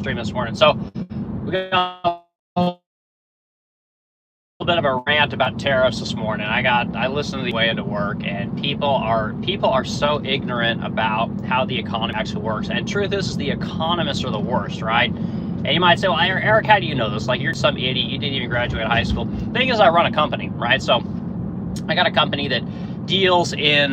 stream this morning. So we got a little bit of a rant about tariffs this morning. I listened to the way into work, and people are so ignorant about how the economy actually works. And truth is the economists are the worst, right? And you might say, well, Eric, how do you know this? Like, you're some idiot. You didn't even graduate high school. The thing is, I run a company, right? So I got a company that deals in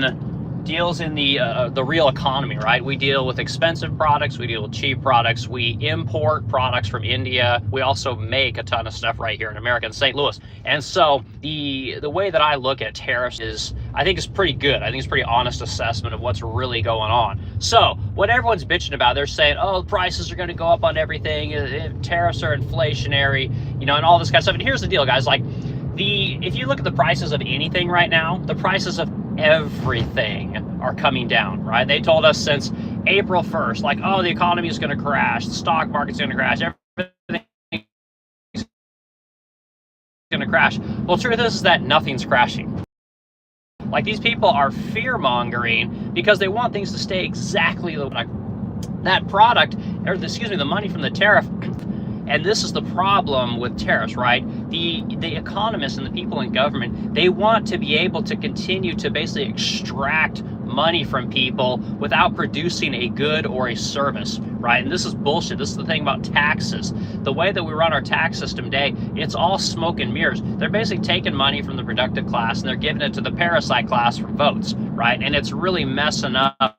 the real economy, right? We deal with expensive products, we deal with cheap products, we import products from India. We also make a ton of stuff right here in America, in St. Louis. And so the way that I look at tariffs is, I think it's pretty good. I think it's a pretty honest assessment of what's really going on. So what everyone's bitching about, they're saying, oh, prices are going to go up on everything, tariffs are inflationary, and all this kind of stuff. And here's the deal, guys, like, if you look at the prices of anything right now, the prices of everything are coming down, right? They told us since April 1st, like, oh, the economy is going to crash, the stock market's going to crash, everything is going to crash. Well, truth is that nothing's crashing. Like, these people are fear-mongering because they want things to stay exactly like that product, or the money from the tariff. And this is the problem with tariffs, right? The economists and the people in government, they want to be able to continue to basically extract money from people without producing a good or a service, right? And this is bullshit. This is the thing about taxes. The way that we run our tax system today, it's all smoke and mirrors. They're basically taking money from the productive class and they're giving it to the parasite class for votes, right? And it's really messing up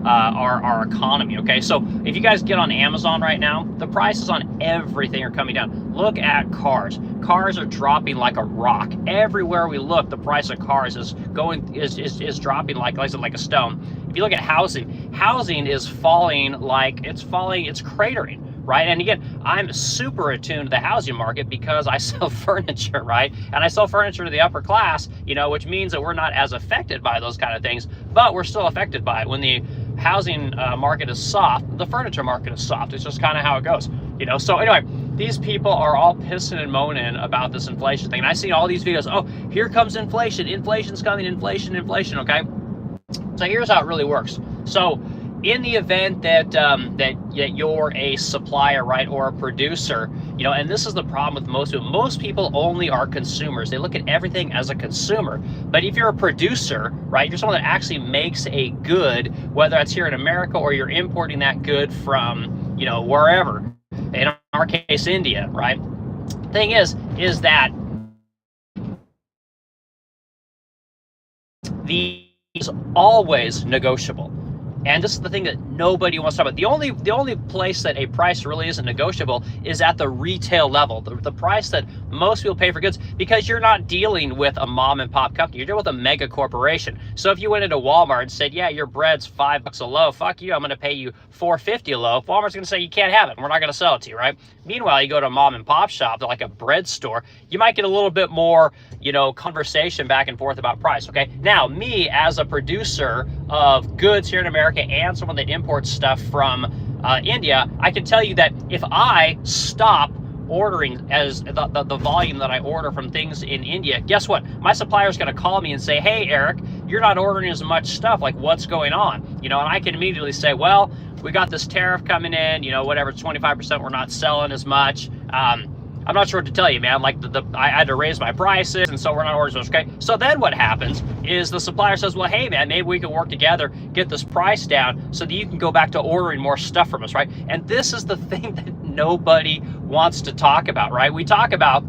our economy, okay? So if you guys get on Amazon right now, the prices on everything are coming down. Look at cars. Cars are dropping like a rock. Everywhere we look, the price of cars is dropping like a stone. If you look at housing is falling it's cratering, right? And again, I'm super attuned to the housing market because I sell furniture, right? And I sell furniture to the upper class, which means that we're not as affected by those kind of things, but we're still affected by it. When the housing market is soft, the furniture market is soft. It's just kind of how it goes, So anyway, these people are all pissing and moaning about this inflation thing. And I see all these videos, oh, here comes inflation. Inflation's coming, inflation, okay? So here's how it really works. So in the event that you're a supplier, right, or a producer, and this is the problem with most people. Most people only are consumers. They look at everything as a consumer. But if you're a producer, right, you're someone that actually makes a good, whether it's here in America or you're importing that good from, wherever, in our case, India, right? Thing is that these always negotiable. And this is the thing that nobody wants to talk about. The only place that a price really isn't negotiable is at the retail level, the price that most people pay for goods, because you're not dealing with a mom and pop company. You're dealing with a mega corporation. So if you went into Walmart and said, yeah, your bread's $5 a loaf, fuck you, I'm going to pay you $4.50 a loaf, Walmart's going to say you can't have it. We're not going to sell it to you, right? Meanwhile, you go to a mom and pop shop, like a bread store, you might get a little bit more, conversation back and forth about price, okay? Now, me as a producer of goods here in America and someone that imports stuff from India, I can tell you that if I stop ordering as the volume that I order from things in India, guess what? My supplier is going to call me and say, hey, Eric, you're not ordering as much stuff. Like, what's going on? And I can immediately say, well, we got this tariff coming in, whatever, it's 25%, we're not selling as much. I'm not sure what to tell you, man. Like, I had to raise my prices, and so we're not ordering as much, okay? So then what happens is the supplier says, well, hey, man, maybe we can work together, get this price down so that you can go back to ordering more stuff from us, right? And this is the thing that nobody wants to talk about, right? We talk about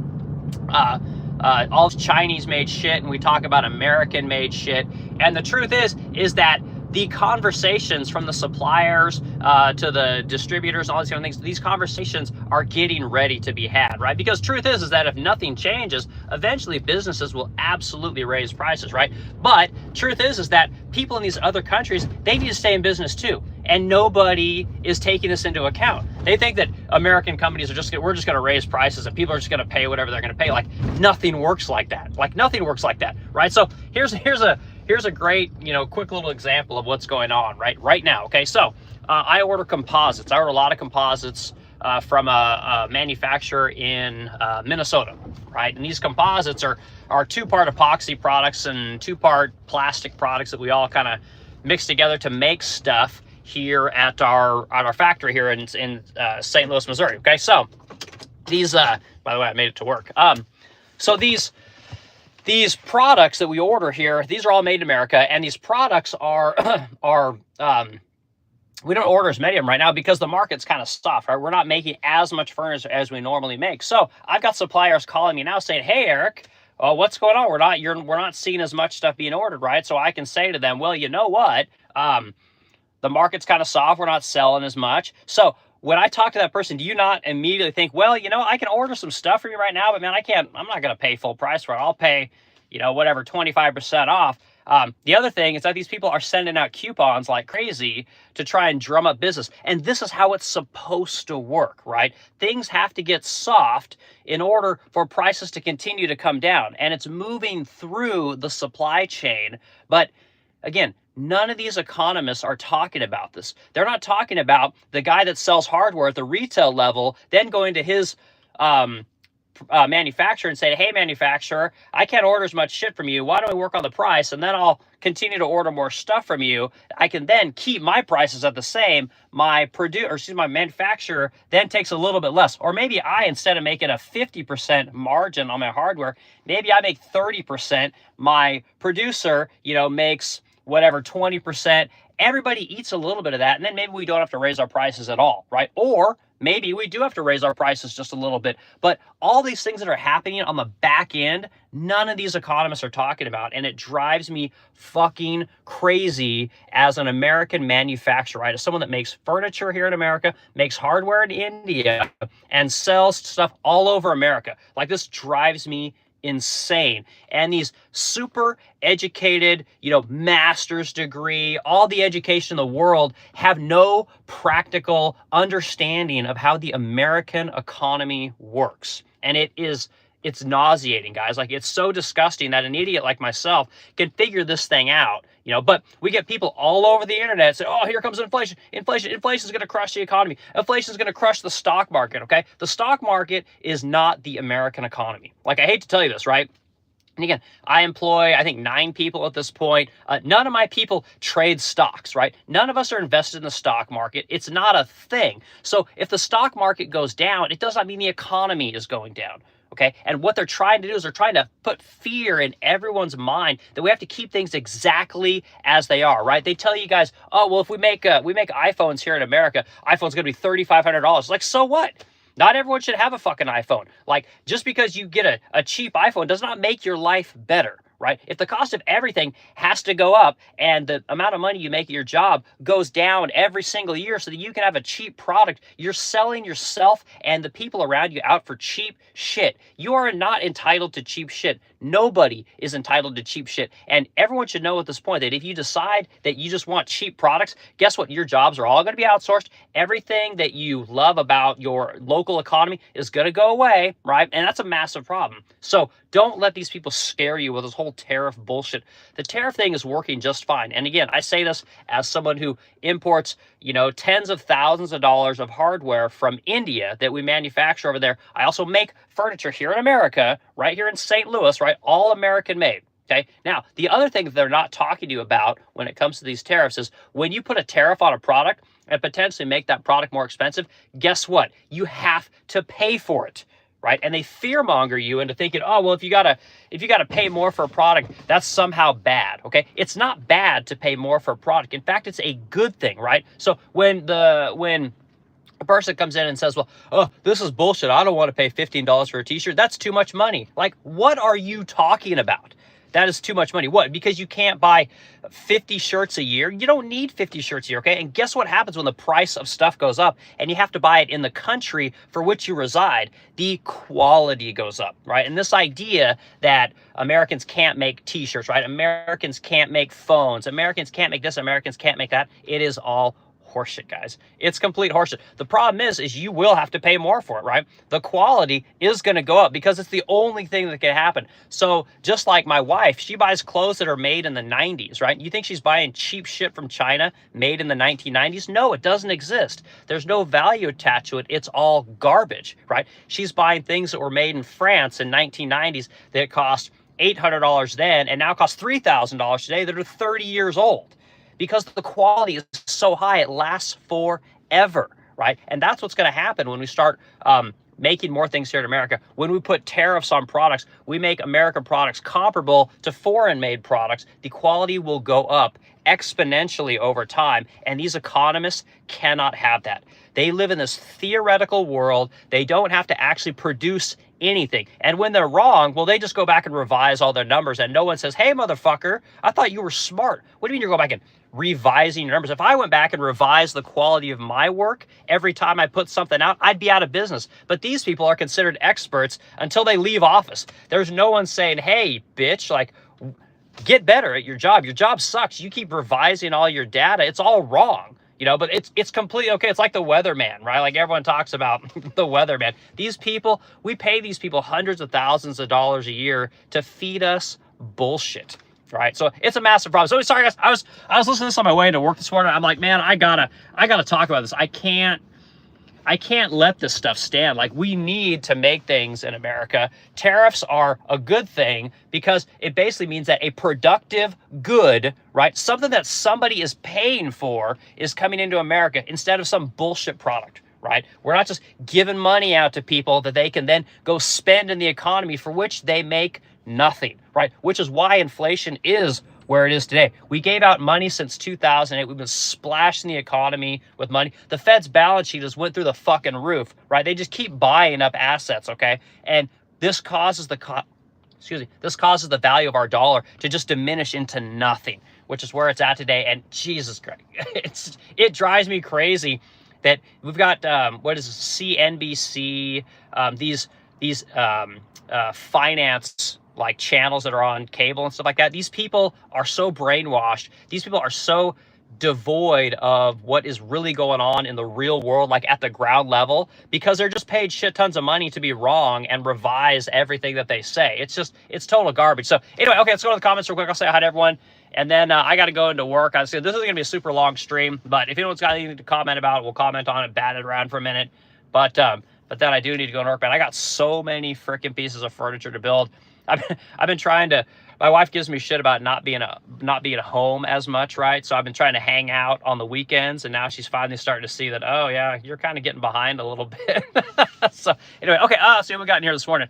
all Chinese-made shit, and we talk about American-made shit, and the truth is that the conversations from the suppliers to the distributors, all these kind of things, these conversations are getting ready to be had, right? Because truth is that if nothing changes, eventually businesses will absolutely raise prices, right? But truth is that people in these other countries, they need to stay in business too. And nobody is taking this into account. They think that American companies we're just going to raise prices and people are just going to pay whatever they're going to pay. Like, nothing works like that. Like, nothing works like that, right? So here's a great, quick little example of what's going on right now. Okay, so I order composites. I order a lot of composites from a manufacturer in Minnesota, right? And these composites are two-part epoxy products and two-part plastic products that we all kind of mix together to make stuff. here at our factory here in St. Louis, Missouri. Okay, so these by the way, I made it to work. So these products that we order here, these are all made in America, and these products are we don't order as many of them right now because the market's kind of soft, right? We're not making as much furniture as we normally make. So I've got suppliers calling me now saying, "Hey, Eric, what's going on? We're not seeing as much stuff being ordered, right?" So I can say to them, "Well, you know what? The market's kind of soft. We're not selling as much." So when I talk to that person, do you not immediately think, "Well, you know, I can order some stuff for you right now, but man, I'm not going to pay full price for it. I'll pay, whatever, 25% off." The other thing is that these people are sending out coupons like crazy to try and drum up business. And this is how it's supposed to work, right? Things have to get soft in order for prices to continue to come down. And it's moving through the supply chain. But again, none of these economists are talking about this. They're not talking about the guy that sells hardware at the retail level, then going to his manufacturer and say, "Hey, manufacturer, I can't order as much shit from you. Why don't we work on the price, and then I'll continue to order more stuff from you. I can then keep my prices at the same. My manufacturer then takes a little bit less. Or maybe I, instead of making a 50% margin on my hardware, maybe I make 30%. My producer, makes whatever, 20%. Everybody eats a little bit of that, and then maybe we don't have to raise our prices at all, right? Or maybe we do have to raise our prices just a little bit. But all these things that are happening on the back end, none of these economists are talking about. And it drives me fucking crazy as an American manufacturer, right? As someone that makes furniture here in America, makes hardware in India, and sells stuff all over America. Like, this drives me insane. And these super educated, master's degree, all the education in the world, have no practical understanding of how the American economy works. And it's nauseating, guys. Like, it's so disgusting that an idiot like myself can figure this thing out, but we get people all over the internet say, "Oh, here comes inflation. Inflation is going to crush the economy. Inflation is going to crush the stock market." Okay. The stock market is not the American economy. Like, I hate to tell you this, right? And again, I employ, I think, 9 people at this point. None of my people trade stocks, right? None of us are invested in the stock market. It's not a thing. So if the stock market goes down, it does not mean the economy is going down. Okay. And what they're trying to do is they're trying to put fear in everyone's mind that we have to keep things exactly as they are, right? They tell you guys, "Oh, well, if we make iPhones here in America, iPhone's going to be $3,500. Like, so what? Not everyone should have a fucking iPhone. Like, just because you get a cheap iPhone does not make your life better, right? If the cost of everything has to go up and the amount of money you make at your job goes down every single year so that you can have a cheap product, you're selling yourself and the people around you out for cheap shit. You are not entitled to cheap shit. Nobody is entitled to cheap shit. And everyone should know at this point that if you decide that you just want cheap products, guess what? Your jobs are all going to be outsourced. Everything that you love about your local economy is going to go away, right? And that's a massive problem. So don't let these people scare you with this whole tariff bullshit. The tariff thing is working just fine. And again, I say this as someone who imports, tens of thousands of dollars of hardware from India that we manufacture over there. I also make furniture here in America, right here in St. Louis, right? All American made. Okay. Now, the other thing that they're not talking to you about when it comes to these tariffs is when you put a tariff on a product and potentially make that product more expensive, guess what? You have to pay for it. Right? And they fearmonger you into thinking, "Oh, well, if you gotta pay more for a product, that's somehow bad." Okay, it's not bad to pay more for a product. In fact, it's a good thing, right? So when a person comes in and says, "Well, oh, this is bullshit. I don't want to pay $15 for a t-shirt. That's too much money." Like, what are you talking about? That is too much money. What? Because you can't buy 50 shirts a year? You don't need 50 shirts a year, okay? And guess what happens when the price of stuff goes up and you have to buy it in the country for which you reside? The quality goes up, right? And this idea that Americans can't make t-shirts, right? Americans can't make phones. Americans can't make this. Americans can't make that. It is all horseshit, guys. It's complete horseshit. The problem is you will have to pay more for it, right? The quality is going to go up because it's the only thing that can happen. So just like my wife, she buys clothes that are made in the 90s, right? You think she's buying cheap shit from China made in the 1990s? No, it doesn't exist. There's no value attached to it. It's all garbage, right? She's buying things that were made in France in 1990s that cost $800 then and now cost $3,000 today that are 30 years old. because the quality is so high, it lasts forever, right? And that's what's going to happen when we start making more things here in America. When we put tariffs on products, we make American products comparable to foreign-made products. The quality will go up exponentially over time, and these economists cannot have that. They live in this theoretical world. They don't have to actually produce anything. And when they're wrong, well, they just go back and revise all their numbers, and no one says, hey, motherfucker, I thought you were smart. What do you mean you're going back and revising your numbers? If I went back and revised the quality of my work every time I put something out, I'd be out of business. But these people are considered experts until they leave office. There's no one saying, hey, bitch, like, get better at your job. Your job sucks. You keep revising all your data. It's all wrong. You know, but it's completely okay. It's like the weatherman, right? Like everyone talks about the weatherman. These people, we pay these people hundreds of thousands of dollars a year to feed us bullshit, right? So it's a massive problem. So sorry guys, I was listening to this on my way into work this morning. I'm like, man, I gotta talk about this. I can't let this stuff stand. Like, we need to make things in America. Tariffs are a good thing because it basically means that a productive good, right, something that somebody is paying for is coming into America instead of some bullshit product, right? We're not just giving money out to people that they can then go spend in the economy for which they make nothing, right? Which is why inflation is where it is today. We gave out money since 2008. We've been splashing the economy with money. The Fed's balance sheet just went through the fucking roof, right? They just keep buying up assets, okay? And this causes this causes the value of our dollar to just diminish into nothing, which is where it's at today. And Jesus Christ, it drives me crazy that we've got what is it, CNBC, these finance like channels that are on cable and stuff like that. These people are so brainwashed. These people are so devoid of what is really going on in the real world, like at the ground level, because they're just paid shit tons of money to be wrong and revise everything that they say. It's total garbage. So anyway, okay, let's go to the comments real quick. I'll say hi to everyone. And then I got to go into work. I said this is going to be a super long stream, but if anyone's got anything to comment about, we'll comment on it, bat it around for a minute. But then I do need to go to work, man. I got so many freaking pieces of furniture to build. I've been trying to. My wife gives me shit about not being home as much, right? So I've been trying to hang out on the weekends, and now she's finally starting to see that. Oh yeah, you're kind of getting behind a little bit. So anyway, okay. See what we got in here this morning.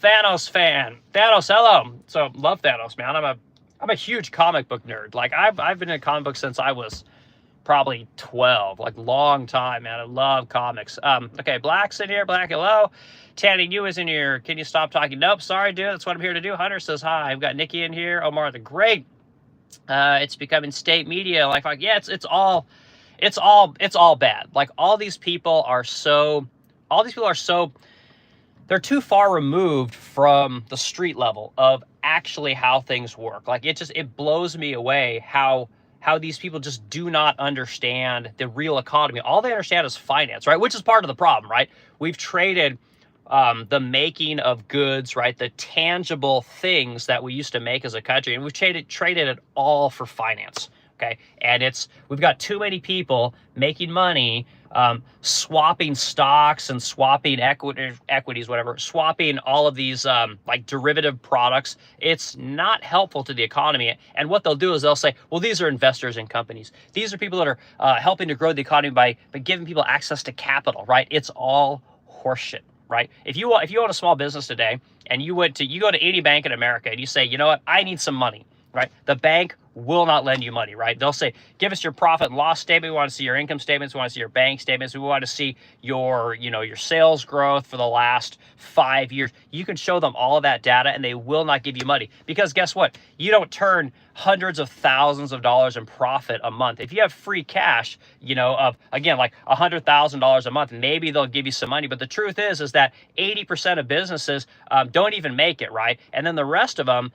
Thanos fan. Thanos, hello. So love Thanos, man. I'm a huge comic book nerd. Like I've been in comic books since I was probably 12, like long time, man. I love comics. Okay, Black's in here. Black, hello. Tanny New is in here. Can you stop talking? Nope, sorry, dude. That's what I'm here to do. Hunter says hi. I've got Nikki in here. Omar the Great. It's becoming state media. Like yeah, it's all bad. Like all these people are so, they're too far removed from the street level of actually how things work. Like it blows me away how these people just do not understand the real economy. All they understand is finance, right? Which is part of the problem, right? We've traded the making of goods, right? The tangible things that we used to make as a country, and we've traded it all for finance, okay? And we've got too many people making money, swapping stocks and swapping equities, whatever, swapping all of these like derivative products. It's not helpful to the economy. And what they'll do is they'll say, well, these are investors in companies. These are people that are helping to grow the economy by giving people access to capital, right? It's all horseshit, right? If you own a small business today and you go to any bank in America and you say, you know what, I need some money, right? The bank will not lend you money, right? They'll say, give us your profit and loss statement. We want to see your income statements. We want to see your bank statements. We want to see your sales growth for the last 5 years. You can show them all of that data and they will not give you money, because guess what? You don't turn hundreds of thousands of dollars in profit a month. If you have free cash, of again, like $100,000 a month, maybe they'll give you some money. But the truth is that 80% of businesses don't even make it, right? And then the rest of them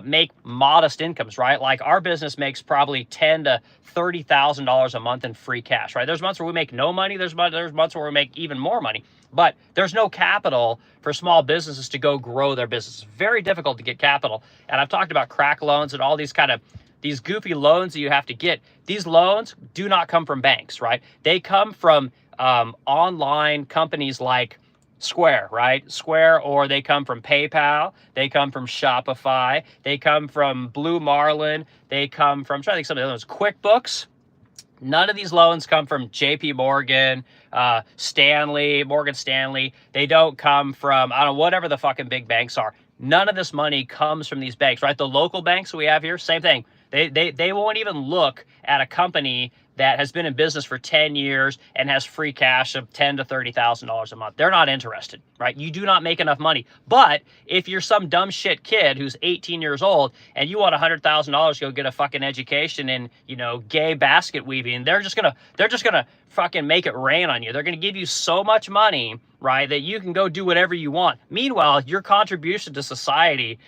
make modest incomes, right? Like our business makes probably $10,000 to $30,000 a month in free cash, right? There's months where we make no money. There's months where we make even more money. But there's no capital for small businesses to go grow their business. It's very difficult to get capital. And I've talked about crack loans and all these goofy loans that you have to get. These loans do not come from banks, right? They come from online companies like Square, right? Square, or they come from PayPal, they come from Shopify, they come from Blue Marlin, they come from, I'm trying to think some of the others, QuickBooks. None of these loans come from JP Morgan, Morgan Stanley. They don't come from, I don't know, whatever the fucking big banks are. None of this money comes from these banks, right? The local banks we have here, same thing. They won't even look at a company that has been in business for 10 years and has free cash of $10,000 to $30,000 a month. They're not interested, right? You do not make enough money. But if you're some dumb shit kid who's 18 years old and you want $100,000 to go get a fucking education in, gay basket weaving, they're just gonna fucking make it rain on you. They're gonna give you so much money, right, that you can go do whatever you want. Meanwhile, your contribution to society,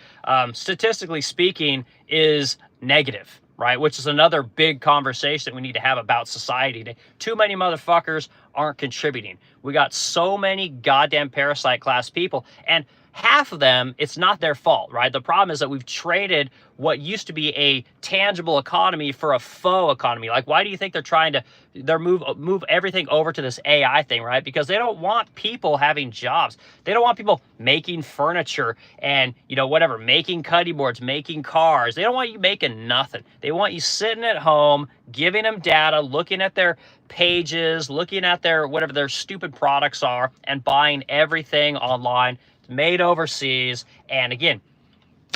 statistically speaking, is negative, right? Which is another big conversation that we need to have about society today. Too many motherfuckers aren't contributing. We got so many goddamn parasite class people, and half of them, it's not their fault, right? The problem is that we've traded what used to be a tangible economy for a faux economy. Like, why do you think they're trying to move everything over to this AI thing, right? Because they don't want people having jobs. They don't want people making furniture and, whatever, making cutting boards, making cars. They don't want you making nothing. They want you sitting at home, giving them data, looking at their pages, looking at whatever their stupid products are, and buying everything online, made overseas. And again,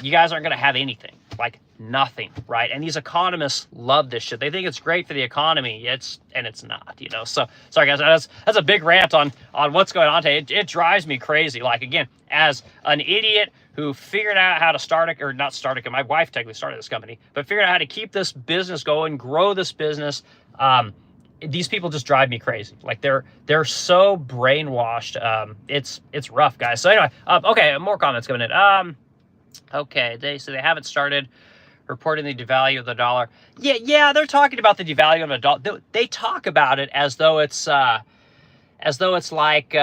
you guys aren't going to have anything, like nothing, right? And these economists love this shit. They think it's great for the economy. It's not, So sorry guys, that's a big rant on what's going on today. It drives me crazy. Like, again, as an idiot who figured out how to my wife technically started this company, but figured out how to keep this business going, grow this business. These people just drive me crazy. Like, they're so brainwashed. It's rough, guys. So anyway, okay, more comments coming in. Okay, they haven't started reporting the devalue of the dollar. Yeah, they're talking about the devalue of the dollar. They talk about it as though it's like,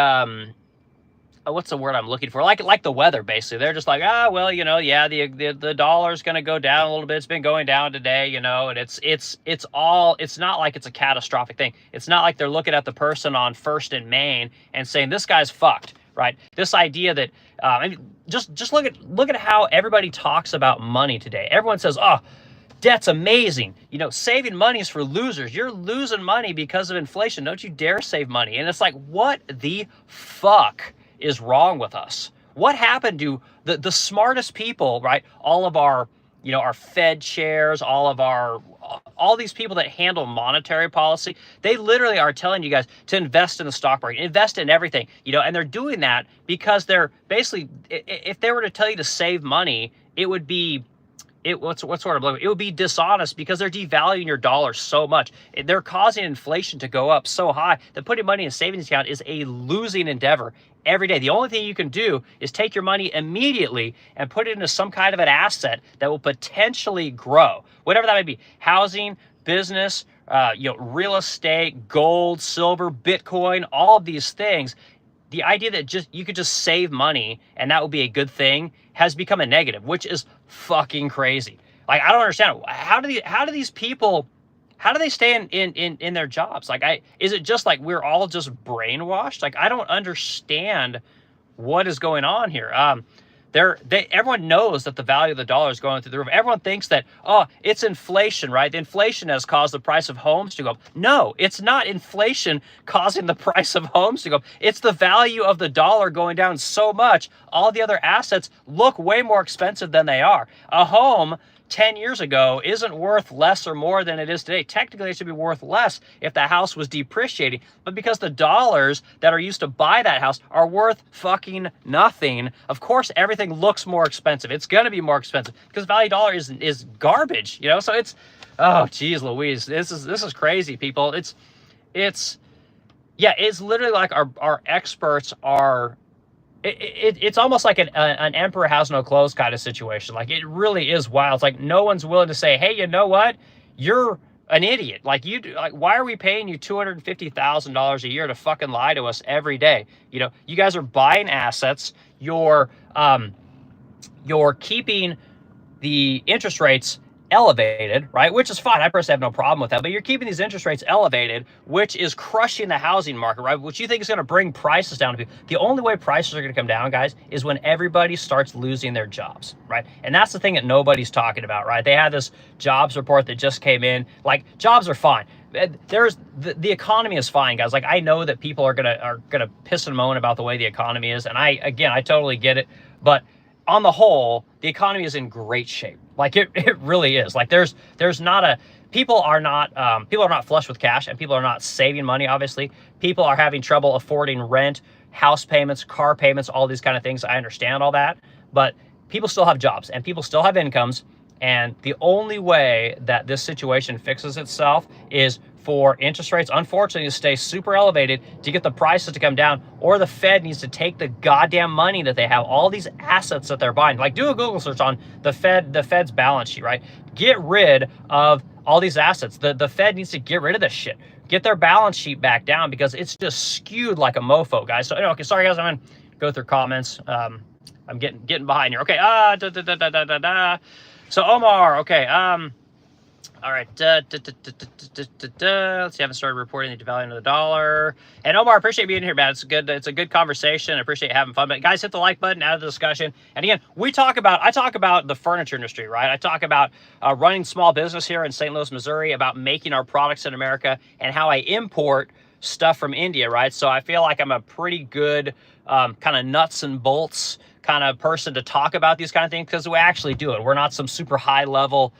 what's the word I'm looking for? Like the weather, basically. They're just like, the dollar's going to go down a little bit. It's been going down today, and it's not like it's a catastrophic thing. It's not like they're looking at the person on First and Main and saying, this guy's fucked, right? This idea that, just look at how everybody talks about money today. Everyone says, oh, debt's amazing. Saving money is for losers. You're losing money because of inflation. Don't you dare save money. And it's like, what the fuck is wrong with us? What happened to the smartest people, right? All of our, our Fed chairs, all these people that handle monetary policy, they literally are telling you guys to invest in the stock market, invest in everything, and they're doing that because they're basically, if they were to tell you to save money, it would be, it would be dishonest because they're devaluing your dollar so much. They're causing inflation to go up so high that putting money in a savings account is a losing endeavor every day. The only thing you can do is take your money immediately and put it into some kind of an asset that will potentially grow, whatever that may be: housing, business, real estate, gold, silver, Bitcoin, all of these things. The idea that you could just save money and that would be a good thing has become a negative, which is fucking crazy. Like, I don't understand. How do these people, how do they stay in their jobs? Like, is it just like we're all just brainwashed? Like, I don't understand what is going on here. Everyone knows that the value of the dollar is going through the roof. Everyone thinks that, oh, it's inflation, right? The inflation has caused the price of homes to go up. No, it's not inflation causing the price of homes to go up. It's the value of the dollar going down so much. All the other assets look way more expensive than they are. A home 10 years ago isn't worth less or more than it is today. Technically, it should be worth less if the house was depreciating. But because the dollars that are used to buy that house are worth fucking nothing, of course, everything looks more expensive. It's going to be more expensive because value dollar is garbage, So it's, oh, geez Louise, this is crazy, people. It's literally like our experts are, it's almost like an emperor has no clothes kind of situation. Like, it really is wild. It's like no one's willing to say, hey, you know what? You're an idiot. Like, why are we paying you $250,000 a year to fucking lie to us every day? You guys are buying assets. You're keeping the interest rates elevated, right? Which is fine. I personally have no problem with that. But you're keeping these interest rates elevated, which is crushing the housing market, right? Which you think is going to bring prices down to people. The only way prices are going to come down, guys, is when everybody starts losing their jobs, right? And that's the thing that nobody's talking about, right? They had this jobs report that just came in. Like, jobs are fine. There's the economy is fine, guys. Like, I know that people are gonna piss and moan about the way the economy is, and I totally get it. But on the whole, the economy is in great shape. Like, it really is. Like, there's not a people are not flush with cash, and people are not saving money. Obviously, people are having trouble affording rent, house payments, car payments, all these kind of things. I understand all that, but people still have jobs and people still have incomes. And the only way that this situation fixes itself is for interest rates, unfortunately, to stay super elevated to get the prices to come down, or the Fed needs to take the goddamn money that they have, all these assets that they're buying. Like, do a Google search on the Fed's balance sheet, right? Get rid of all these assets. The Fed needs to get rid of this shit. Get their balance sheet back down, because it's just skewed like a mofo, guys. So, okay, sorry, guys, I'm gonna go through comments. I'm getting behind here. Okay, So Omar, okay, all right, let's see, I haven't started reporting the devaluing of the dollar. And Omar, appreciate being here, man. It's a good conversation. I appreciate having fun. But guys, hit the like button, add the discussion. And again, I talk about the furniture industry, right? I talk about running small business here in St. Louis, Missouri, about making our products in America, and how I import stuff from India, right? So I feel like I'm a pretty good kind of nuts and bolts kind of person to talk about these kind of things, because we actually do it. We're not some super high level,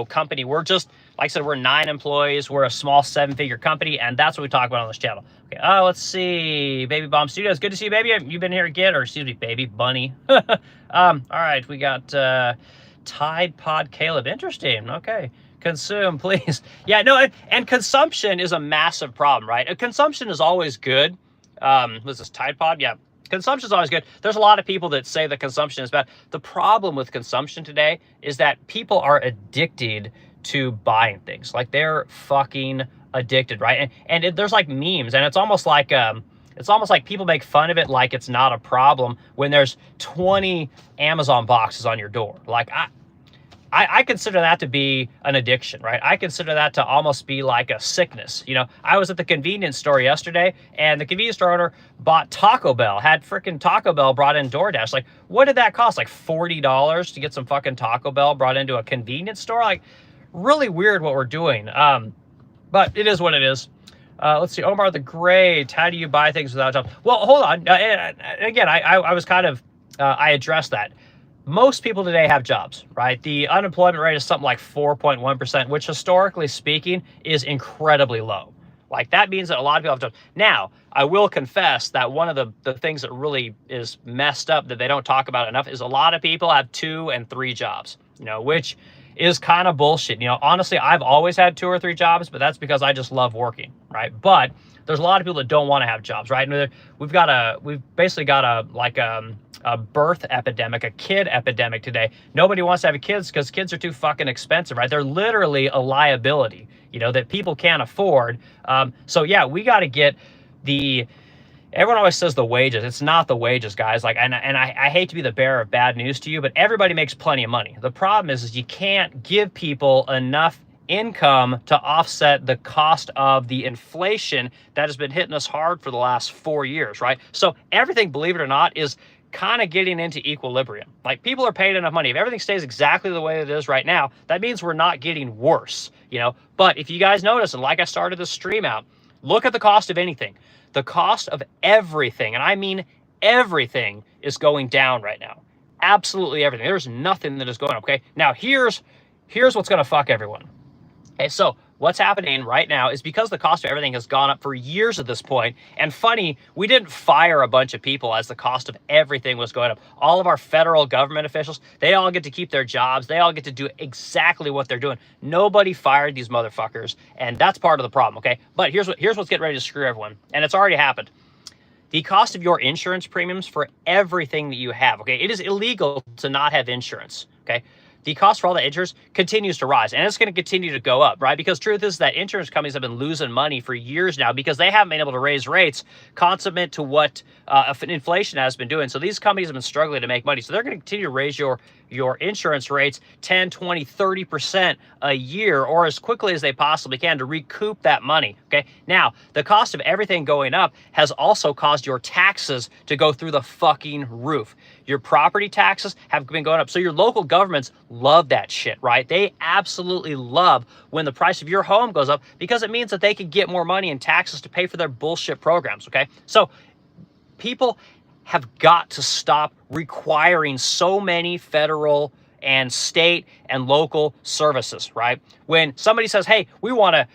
company. We're just, like I said, we're 9 employees. We're a small 7-figure company, and that's what we talk about on this channel. Okay, let's see. Baby Bomb Studios, good to see you, baby. You've been here again, or excuse me, baby bunny. All right, we got Tide Pod Caleb. Interesting. Okay. Consume, please. Yeah, no, and consumption is a massive problem, right? Consumption is always good. Was this Tide Pod? Yeah. Consumption is always good. There's a lot of people that say that consumption is bad. The problem with consumption today is that people are addicted to buying things. Like, they're fucking addicted, right? And there's like memes, and it's almost like people make fun of it like it's not a problem when there's 20 Amazon boxes on your door. Like, I consider that to be an addiction, right? I consider that to almost be like a sickness. I was at the convenience store yesterday, and the convenience store owner bought Taco Bell, had freaking Taco Bell brought in DoorDash. Like, what did that cost? Like $40 to get some fucking Taco Bell brought into a convenience store? Like, really weird what we're doing. But it is what it is. Let's see, Omar the Great. How do you buy things without jobs? Well, hold on. Again, I was kind of, I addressed that. Most people today have jobs, right? The unemployment rate is something like 4.1%, which historically speaking is incredibly low. Like, that means that a lot of people have jobs. Now, I will confess that one of the things that really is messed up that they don't talk about enough is a lot of people have 2 and 3 jobs, which is kind of bullshit. Honestly, I've always had 2 or 3 jobs, but that's because I just love working, right? But there's a lot of people that don't want to have jobs, right? And we've basically got a birth epidemic, a kid epidemic today. Nobody wants to have kids because kids are too fucking expensive, right? They're literally a liability, that people can't afford. So yeah, we got to get everyone always says the wages. It's not the wages, guys. Like, and I hate to be the bearer of bad news to you, but everybody makes plenty of money. The problem is you can't give people enough income to offset the cost of the inflation that has been hitting us hard for the last 4 years, right? So everything, believe it or not, is kind of getting into equilibrium. Like, people are paying enough money. If everything stays exactly the way it is right now, that means we're not getting worse, But if you guys notice, and like I started this stream out, look at the cost of anything. The cost of everything, and I mean everything, is going down right now. Absolutely everything. There's nothing that is going up, okay? Now, here's what's going to fuck everyone. Okay, so what's happening right now is because the cost of everything has gone up for years at this point, and funny, we didn't fire a bunch of people as the cost of everything was going up. All of our federal government officials, they all get to keep their jobs. They all get to do exactly what they're doing. Nobody fired these motherfuckers, and that's part of the problem, okay? But here's what's getting ready to screw everyone, and it's already happened. The cost of your insurance premiums for everything that you have, okay? It is illegal to not have insurance, okay? the cost for all the insurance continues to rise, and it's going to continue to go up, right? Because truth is that insurance companies have been losing money for years now because they haven't been able to raise rates consummate to what inflation has been doing. So these companies have been struggling to make money. So they're going to continue to raise your insurance rates 10, 20, 30% a year, or as quickly as they possibly can, to recoup that money, okay? Now, the cost of everything going up has also caused your taxes to go through the fucking roof. Your property taxes have been going up. So your local governments love that shit, right? They absolutely love when the price of your home goes up because it means that they can get more money in taxes to pay for their bullshit programs, okay? So people have got to stop requiring so many federal and state and local services, right? When somebody says, hey, we want to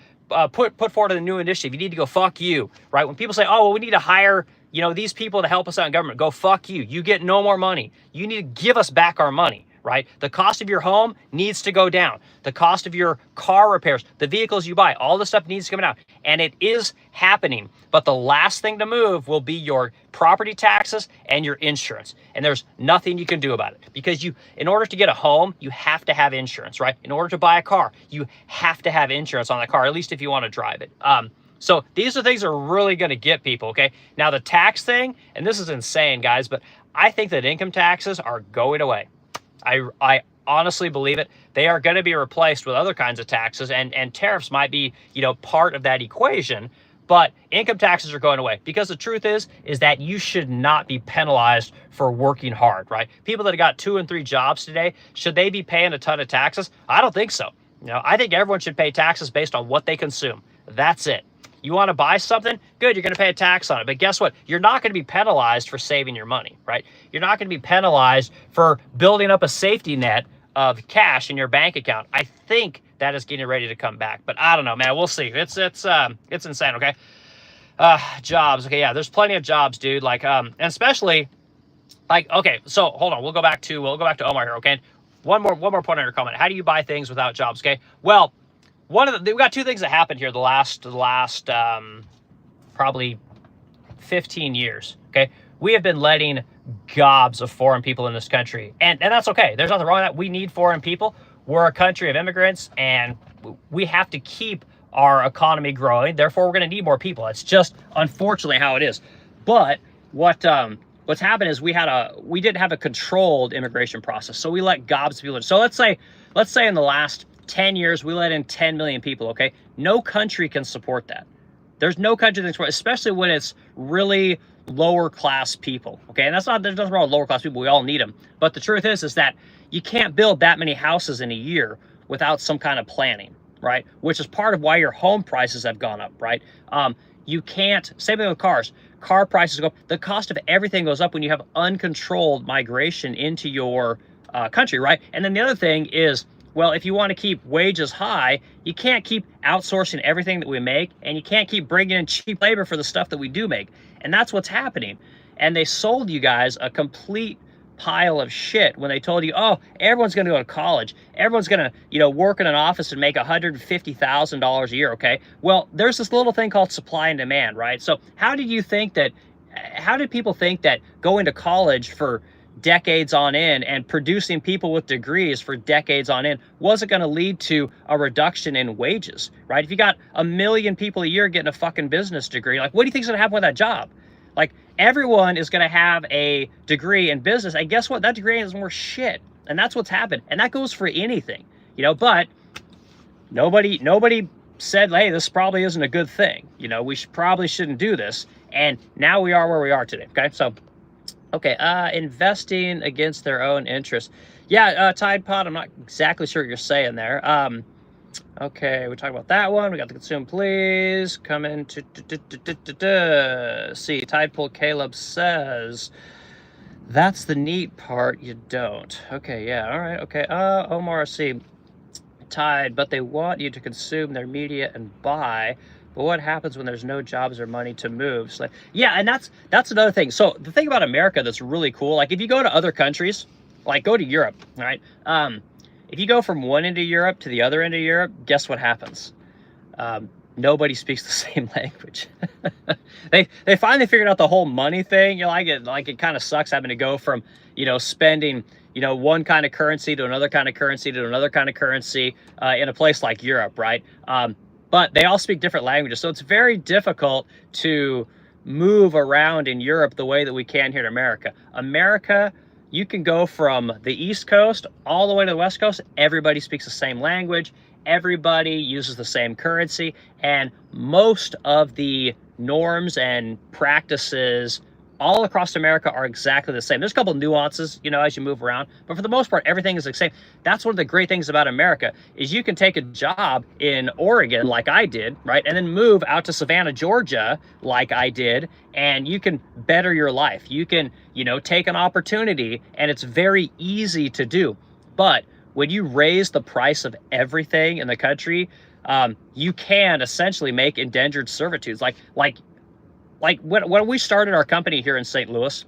put forward a new initiative, you need to go fuck you, right? When people say, oh, well, we need to hire, you know, these people to help us out in government, go fuck you. You get no more money. You need to give us back our money, right? The cost of your home needs to go down. The cost of your car repairs, the vehicles you buy, all this stuff needs to come down. And it is happening. But the last thing to move will be your property taxes and your insurance. And there's nothing you can do about it because in order to get a home, you have to have insurance, right? In order to buy a car, you have to have insurance on that car, at least if you want to drive it. So these are things that are really going to get people, okay? Now the tax thing, and this is insane, guys, but I think that income taxes are going away. I honestly believe it. They are going to be replaced with other kinds of taxes, and tariffs might be, you know, part of that equation. But income taxes are going away because the truth is that you should not be penalized for working hard, right? People that have got 2 and 3 jobs today, should they be paying a ton of taxes? I don't think so. You know, I think everyone should pay taxes based on what they consume. That's it. You want to buy something? Good, you're going to pay a tax on it. But guess what? You're not going to be penalized for saving your money, right? You're not going to be penalized for building up a safety net of cash in your bank account. I think that is getting ready to come back. But I don't know, man. We'll see. It's insane, okay? Jobs. Okay, yeah, there's plenty of jobs, dude. Like, and especially, like, okay, so hold on. We'll go back to Omar here, okay? One more point on your comment. How do you buy things without jobs, okay? Well, we got 2 things that happened here the last probably 15 years, okay? We have been letting gobs of foreign people in this country, and that's okay. There's nothing wrong with that. We need foreign people. We're a country of immigrants, and we have to keep our economy growing. Therefore, we're going to need more people. It's just unfortunately how it is. But what's happened is we didn't have a controlled immigration process, so we let gobs of people in. So let's say in the last 10 years, we let in 10 million people, okay? No country can support that. There's no country that can support, especially when it's really lower class people, okay? And there's nothing wrong with lower class people. We all need them. But the truth is that you can't build that many houses in a year without some kind of planning, right? Which is part of why your home prices have gone up, right? You can't, same thing with cars. Car prices go up. The cost of everything goes up when you have uncontrolled migration into your country, right? And then the other thing is, well, if you want to keep wages high, you can't keep outsourcing everything that we make, and you can't keep bringing in cheap labor for the stuff that we do make. And that's what's happening. And they sold you guys a complete pile of shit when they told you, oh, everyone's going to go to college. Everyone's going to, you know, work in an office and make $150,000 a year, okay? Well, there's this little thing called supply and demand, right? So how did people think that going to college for decades on end and producing people with degrees for decades on end wasn't going to lead to a reduction in wages, right? If you got 1 million people a year getting a fucking business degree, like, what do you think's going to happen with that job? Like, everyone is going to have a degree in business, and guess what? That degree is more shit, and that's what's happened, and that goes for anything, you know. But nobody said, hey, this probably isn't a good thing, you know. We probably shouldn't do this, and now we are where we are today. Okay, so. Okay, investing against their own interests. Yeah, Tide Pod, I'm not exactly sure what you're saying there. Okay, we talked about that one. We got the consume, please. Come in to see. Tide Pool Caleb says, that's the neat part, you don't. Okay, yeah, all right, okay. Omar, see. Tide, but they want you to consume their media and buy. But what happens when there's no jobs or money to move? So, yeah, and that's another thing. So the thing about America that's really cool, like if you go to other countries, like go to Europe, right? If you go from one end of Europe to the other end of Europe, guess what happens? Nobody speaks the same language. They finally figured out the whole money thing. You know, it kind of sucks having to go from, you know, spending, you know, one kind of currency to another kind of currency to another kind of currency in a place like Europe, right? But they all speak different languages. So it's very difficult to move around in Europe the way that we can here in America. America, you can go from the East Coast all the way to the West Coast. Everybody speaks the same language. Everybody uses the same currency. And most of the norms and practices all across America are exactly the same. There's a couple nuances, you know, as you move around, but for the most part, everything is the same. That's one of the great things about America is you can take a job in Oregon like I did, right? And then move out to Savannah, Georgia like I did, and you can better your life. You can, you know, take an opportunity, and it's very easy to do. But when you raise the price of everything in the country, you can essentially make indentured servitudes. Like when we started our company here in St. Louis,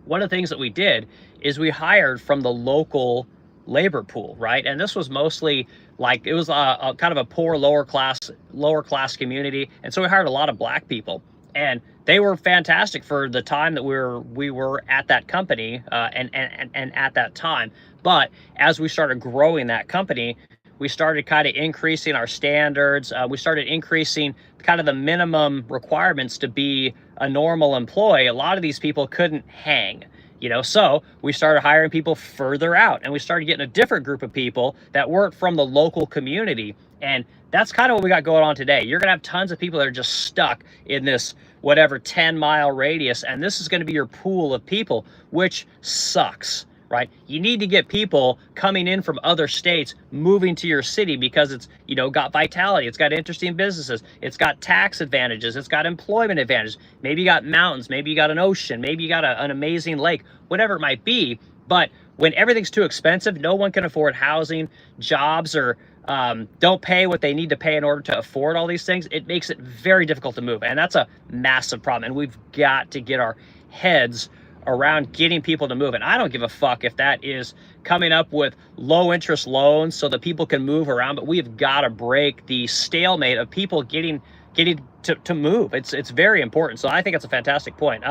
one of the things that we did is we hired from the local labor pool, right? And this was mostly like, it was a kind of a poor lower class community. And so we hired a lot of black people, and they were fantastic for the time that we were at that company and at that time. But as we started growing that company, we started kind of increasing our standards. We started increasing kind of the minimum requirements to be a normal employee. A lot of these people couldn't hang, you know, so we started hiring people further out, and we started getting a different group of people that weren't from the local community. And that's kind of what we got going on today. You're going to have tons of people that are just stuck in this whatever 10-mile radius, and this is going to be your pool of people, which sucks. Right? You need to get people coming in from other states moving to your city because it's, you know, got vitality, it's got interesting businesses, it's got tax advantages, it's got employment advantages. Maybe you got mountains, maybe you got an ocean, maybe you got an amazing lake, whatever it might be. But when everything's too expensive, no one can afford housing, jobs, or don't pay what they need to pay in order to afford all these things, it makes it very difficult to move. And that's a massive problem. And we've got to get our heads around getting people to move. And I don't give a fuck if that is coming up with low interest loans so that people can move around, but we've got to break the stalemate of people getting to move. It's very important. So I think it's a fantastic point.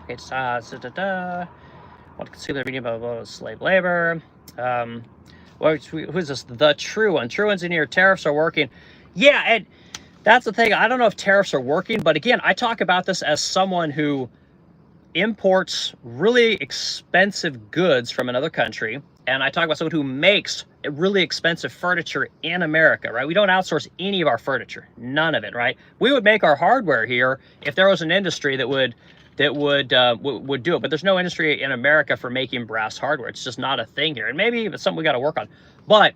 It's want to consider reading about slave labor. Who's this? The True One. True One's in here. Tariffs are working. Yeah, and that's the thing. I don't know if tariffs are working, but again, I talk about this as someone who imports really expensive goods from another country, and I talk about someone who makes really expensive furniture in America, right? We don't outsource any of our furniture, none of it, right? We would make our hardware here if there was an industry that would do it, but there's no industry in America for making brass hardware. It's just not a thing here, and maybe it's something we got to work on. But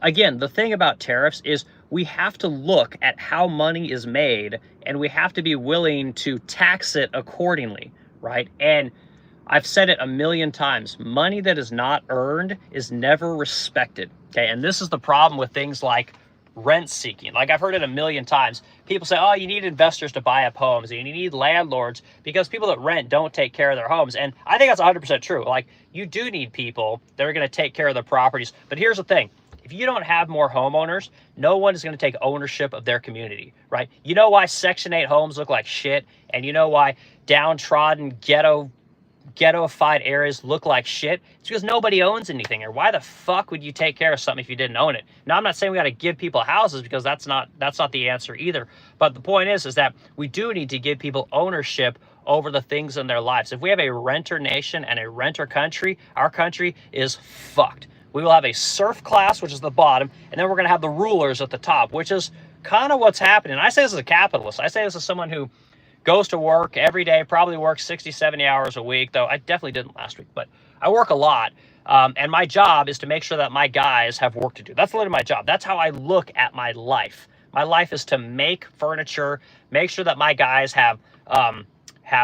again, the thing about tariffs is we have to look at how money is made, and we have to be willing to tax it accordingly. Right? And I've said it a million times, money that is not earned is never respected. Okay. And this is the problem with things like rent seeking. Like I've heard it a million times. People say, oh, you need investors to buy up homes, and you need landlords because people that rent don't take care of their homes. And I think that's 100% true. Like you do need people that are going to take care of their properties. But here's the thing. If you don't have more homeowners, no one is going to take ownership of their community, right? You know why Section 8 homes look like shit, and you know why downtrodden, ghettoified areas look like shit? It's because nobody owns anything. Or why the fuck would you take care of something if you didn't own it? Now, I'm not saying we got to give people houses, because that's not the answer either. But the point is that we do need to give people ownership over the things in their lives. If we have a renter nation and a renter country, our country is fucked. We will have a serf class, which is the bottom, and then we're going to have the rulers at the top, which is kind of what's happening. I say this as a capitalist. I say this as someone who goes to work every day, probably works 60, 70 hours a week, though I definitely didn't last week, but I work a lot. And my job is to make sure that my guys have work to do. That's literally my job. That's how I look at my life. My life is to make furniture, make sure that my guys have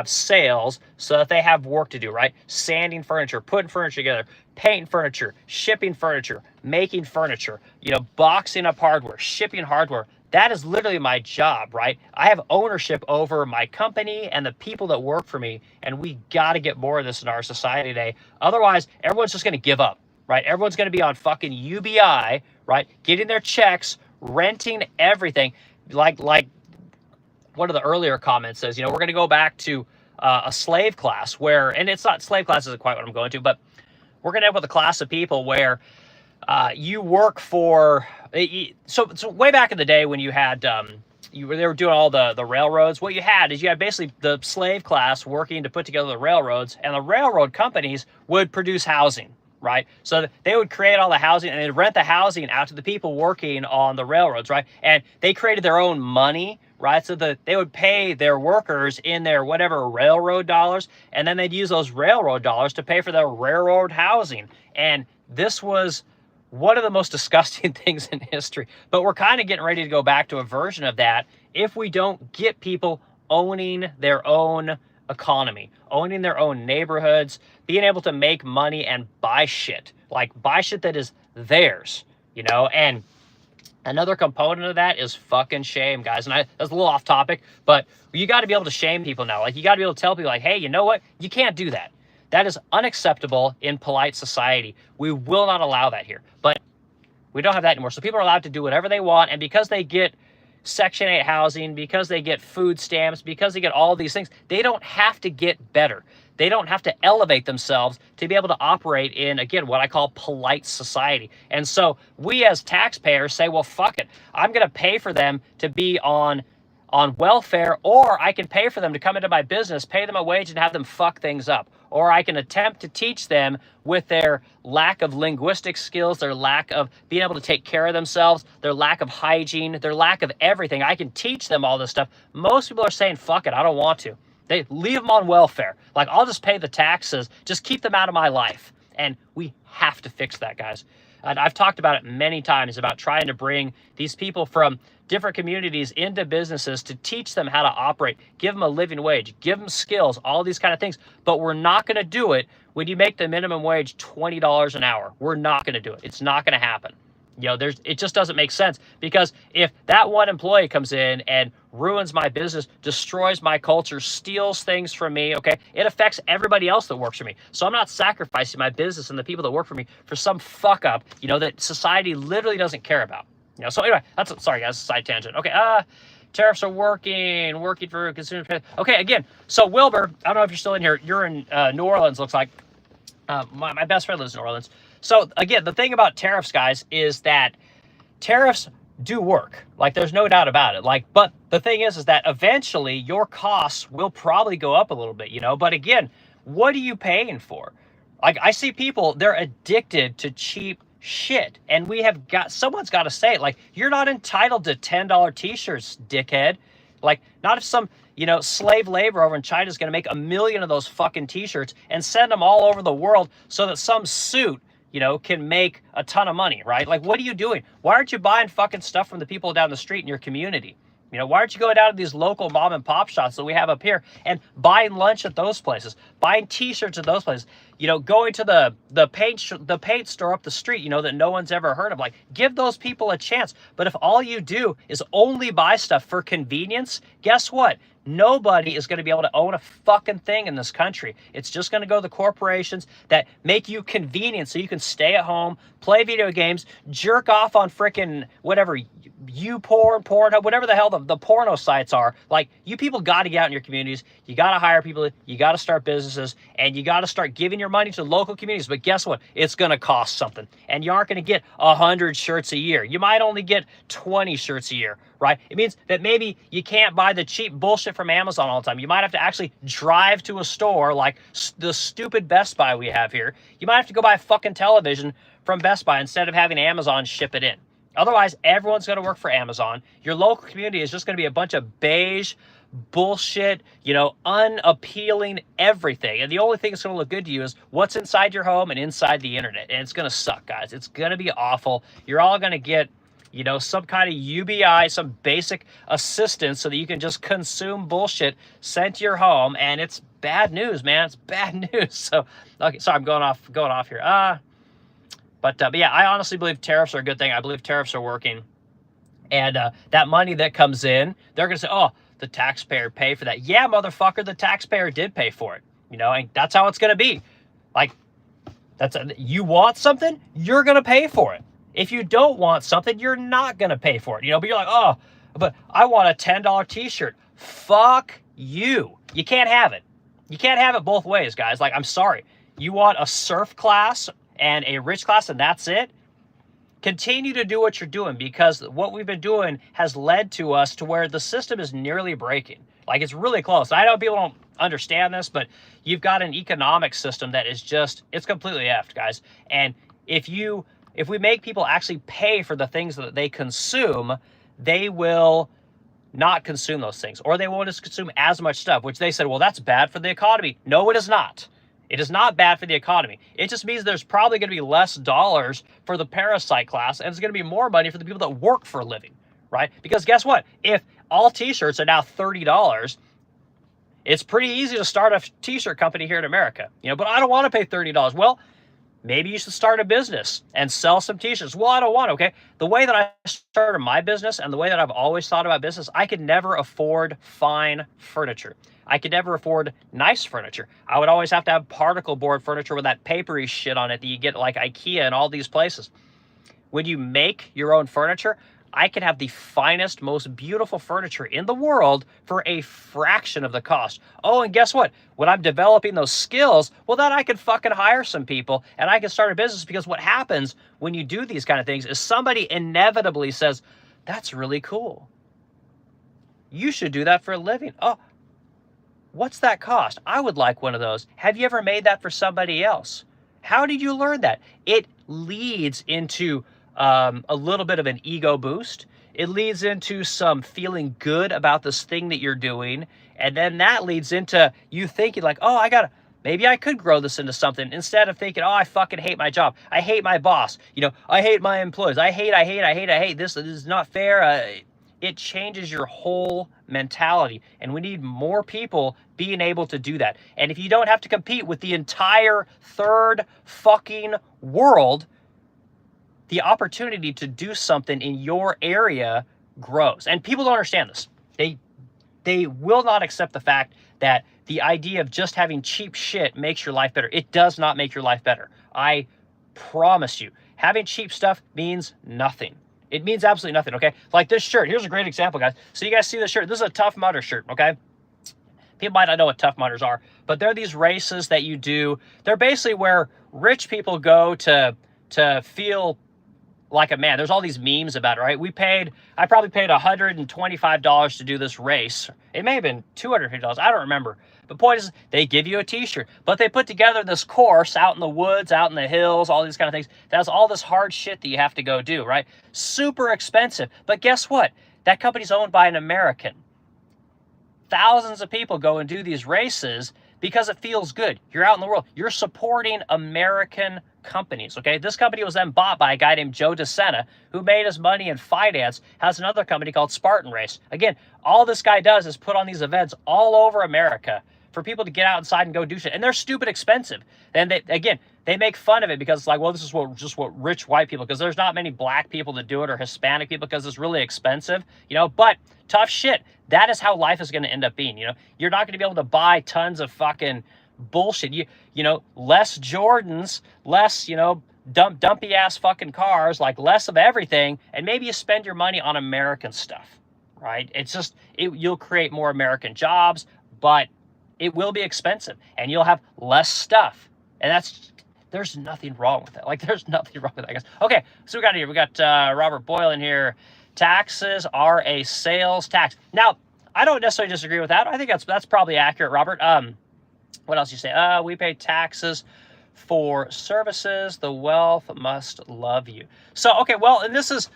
sales so that they have work to do, right? Sanding furniture, putting furniture together, painting furniture, shipping furniture, making furniture, you know, boxing up hardware, shipping hardware. That is literally my job, right? I have ownership over my company and the people that work for me, and we got to get more of this in our society today. Otherwise, everyone's just going to give up, right? Everyone's going to be on fucking UBI, right? Getting their checks, renting everything. Like one of the earlier comments says, you know, we're going to go back to a slave class where, and it's not, slave class isn't quite what I'm going to, but we're going to have with a class of people where you work for, so way back in the day when you had, they were doing all the railroads, what you had is you had basically the slave class working to put together the railroads, and the railroad companies would produce housing, right? So they would create all the housing and they'd rent the housing out to the people working on the railroads, right? And they created their own money, right? So they would pay their workers in their whatever railroad dollars, and then they'd use those railroad dollars to pay for their railroad housing. And this was one of the most disgusting things in history. But we're kind of getting ready to go back to a version of that if we don't get people owning their own economy, owning their own neighborhoods, being able to make money and buy shit, like buy shit that is theirs, you know? And another component of that is fucking shame, guys. And that's a little off topic, but you got to be able to shame people now. Like, you got to be able to tell people, like, hey, you know what? You can't do that. That is unacceptable in polite society. We will not allow that here. But we don't have that anymore. So people are allowed to do whatever they want. And because they get Section 8 housing, because they get food stamps, because they get all these things, they don't have to get better. They don't have to elevate themselves to be able to operate in, again, what I call polite society. And so we as taxpayers say, well, fuck it. I'm going to pay for them to be on welfare, or I can pay for them to come into my business, pay them a wage, and have them fuck things up. Or I can attempt to teach them with their lack of linguistic skills, their lack of being able to take care of themselves, their lack of hygiene, their lack of everything. I can teach them all this stuff. Most people are saying, fuck it, I don't want to. They leave them on welfare. Like, I'll just pay the taxes, just keep them out of my life. And we have to fix that, guys. And I've talked about it many times about trying to bring these people from different communities into businesses to teach them how to operate, give them a living wage, give them skills, all these kind of things. But we're not going to do it when you make the minimum wage $20 an hour. We're not going to do it. It's not going to happen. You know, it just doesn't make sense, because if that one employee comes in and ruins my business, destroys my culture, steals things from me, okay, it affects everybody else that works for me. So I'm not sacrificing my business and the people that work for me for some fuck up, you know, that society literally doesn't care about. You know, so anyway, sorry guys, side tangent. Okay, tariffs are working for consumers. Okay, again, so Wilbur, I don't know if you're still in here. You're in New Orleans, looks like. My best friend lives in New Orleans. So again, the thing about tariffs, guys, is that tariffs do work. Like, there's no doubt about it. Like, but the thing is that eventually your costs will probably go up a little bit, you know. But again, what are you paying for? Like, I see people, they're addicted to cheap shit, and someone's got to say it. Like, you're not entitled to $10 t-shirts, dickhead. Like, not if some, you know, slave labor over in China is going to make 1 million of those fucking t-shirts and send them all over the world so that some suit, you know, can make a ton of money, right? Like, what are you doing? Why aren't you buying fucking stuff from the people down the street in your community? You know, why aren't you going down to these local mom and pop shops that we have up here and buying lunch at those places, buying t-shirts at those places, you know, going to the paint store up the street, you know, that no one's ever heard of? Like, give those people a chance. But if all you do is only buy stuff for convenience, guess what? Nobody is going to be able to own a fucking thing in this country. It's just going to go to the corporations that make you convenient so you can stay at home, play video games, jerk off on frickin' whatever, Pornhub, whatever the hell the porno sites are. Like, you people got to get out in your communities. You got to hire people. You got to start businesses, and you got to start giving your money to local communities. But guess what? It's going to cost something, and you aren't going to get 100 shirts a year. You might only get 20 shirts a year, right? It means that maybe you can't buy the cheap bullshit from Amazon all the time. You might have to actually drive to a store like the stupid Best Buy we have here. You might have to go buy a fucking television from Best Buy instead of having Amazon ship it in. Otherwise, everyone's going to work for Amazon. Your local community is just going to be a bunch of beige bullshit, you know, unappealing everything. And the only thing that's going to look good to you is what's inside your home and inside the internet. And it's going to suck, guys. It's going to be awful. You're all going to get, you know, some kind of UBI, some basic assistance so that you can just consume bullshit sent to your home. And it's bad news, man. It's bad news. So, okay, sorry, I'm going off here. But yeah, I honestly believe tariffs are a good thing. I believe tariffs are working. And that money that comes in, they're going to say, oh, the taxpayer paid for that. Yeah, motherfucker, the taxpayer did pay for it. You know, and that's how it's going to be. Like, you want something, you're going to pay for it. If you don't want something, you're not going to pay for it. You know, but you're like, oh, but I want a $10 t-shirt. Fuck you. You can't have it. You can't have it both ways, guys. Like, I'm sorry. You want a serf class and a rich class and that's it? Continue to do what you're doing, because what we've been doing has led to us to where the system is nearly breaking. Like, it's really close. I know people don't understand this, but you've got an economic system that is just, it's completely effed, guys. And if we make people actually pay for the things that they consume, they will not consume those things, or they won't consume as much stuff, which they said, well, that's bad for the economy. No, it is not. It is not bad for the economy. It just means there's probably going to be less dollars for the parasite class, and it's going to be more money for the people that work for a living, right? Because guess what? If all t-shirts are now $30, it's pretty easy to start a t-shirt company here in America, but I don't want to pay $30. Well, maybe you should start a business and sell some t-shirts. Well, I don't want to, okay? The way that I started my business and the way that I've always thought about business, I could never afford fine furniture. I could never afford nice furniture. I would always have to have particle board furniture with that papery shit on it that you get like IKEA and all these places. When you make your own furniture, I can have the finest, most beautiful furniture in the world for a fraction of the cost. Oh, and guess what? When I'm developing those skills, well, then I can fucking hire some people and I can start a business, because what happens when you do these kind of things is somebody inevitably says, that's really cool. You should do that for a living. Oh, what's that cost? I would like one of those. Have you ever made that for somebody else? How did you learn that? It leads into a little bit of an ego boost. It leads into some feeling good about this thing that you're doing. And then that leads into you thinking like, oh, maybe I could grow this into something, instead of thinking, oh, I fucking hate my job. I hate my boss. I hate my employees. I hate this. This is not fair. It changes your whole mentality. And we need more people being able to do that. And if you don't have to compete with the entire third fucking world, the opportunity to do something in your area grows. And people don't understand this. They will not accept the fact that the idea of just having cheap shit makes your life better. It does not make your life better. I promise you. Having cheap stuff means nothing. It means absolutely nothing, okay? Like this shirt. Here's a great example, guys. So you guys see this shirt. This is a Tough Mudder shirt, okay? People might not know what Tough Mudders are, but they're these races that you do. They're basically where rich people go to feel like a man. There's all these memes about it, right? I probably paid $125 to do this race. It may have been $250. I don't remember. The point is, they give you a t-shirt, but they put together this course out in the woods, out in the hills, all these kind of things. That has all this hard shit that you have to go do, right? Super expensive. But guess what? That company's owned by an American. Thousands of people go and do these races because it feels good. You're out in the world. You're supporting American companies, okay? This company was then bought by a guy named Joe DeSena, who made his money in finance, has another company called Spartan Race. Again, all this guy does is put on these events all over America for people to get outside and go do shit. And they're stupid expensive. And they make fun of it because it's like, well, this is just what rich white people, because there's not many black people that do it, or Hispanic people, because it's really expensive, but tough shit. That is how life is going to end up being. You're not going to be able to buy tons of fucking bullshit. Less Jordans, less, dumpy ass fucking cars, like less of everything. And maybe you spend your money on American stuff, right? It's just, you'll create more American jobs, but it will be expensive and you'll have less stuff. And there's nothing wrong with that. Like, there's nothing wrong with that, guys. Okay, so we got Robert Boyle in here. Taxes are a sales tax. Now, I don't necessarily disagree with that. I think that's probably accurate, Robert. What else you say? We pay taxes for services. The wealth must love you. So, okay, well, and this is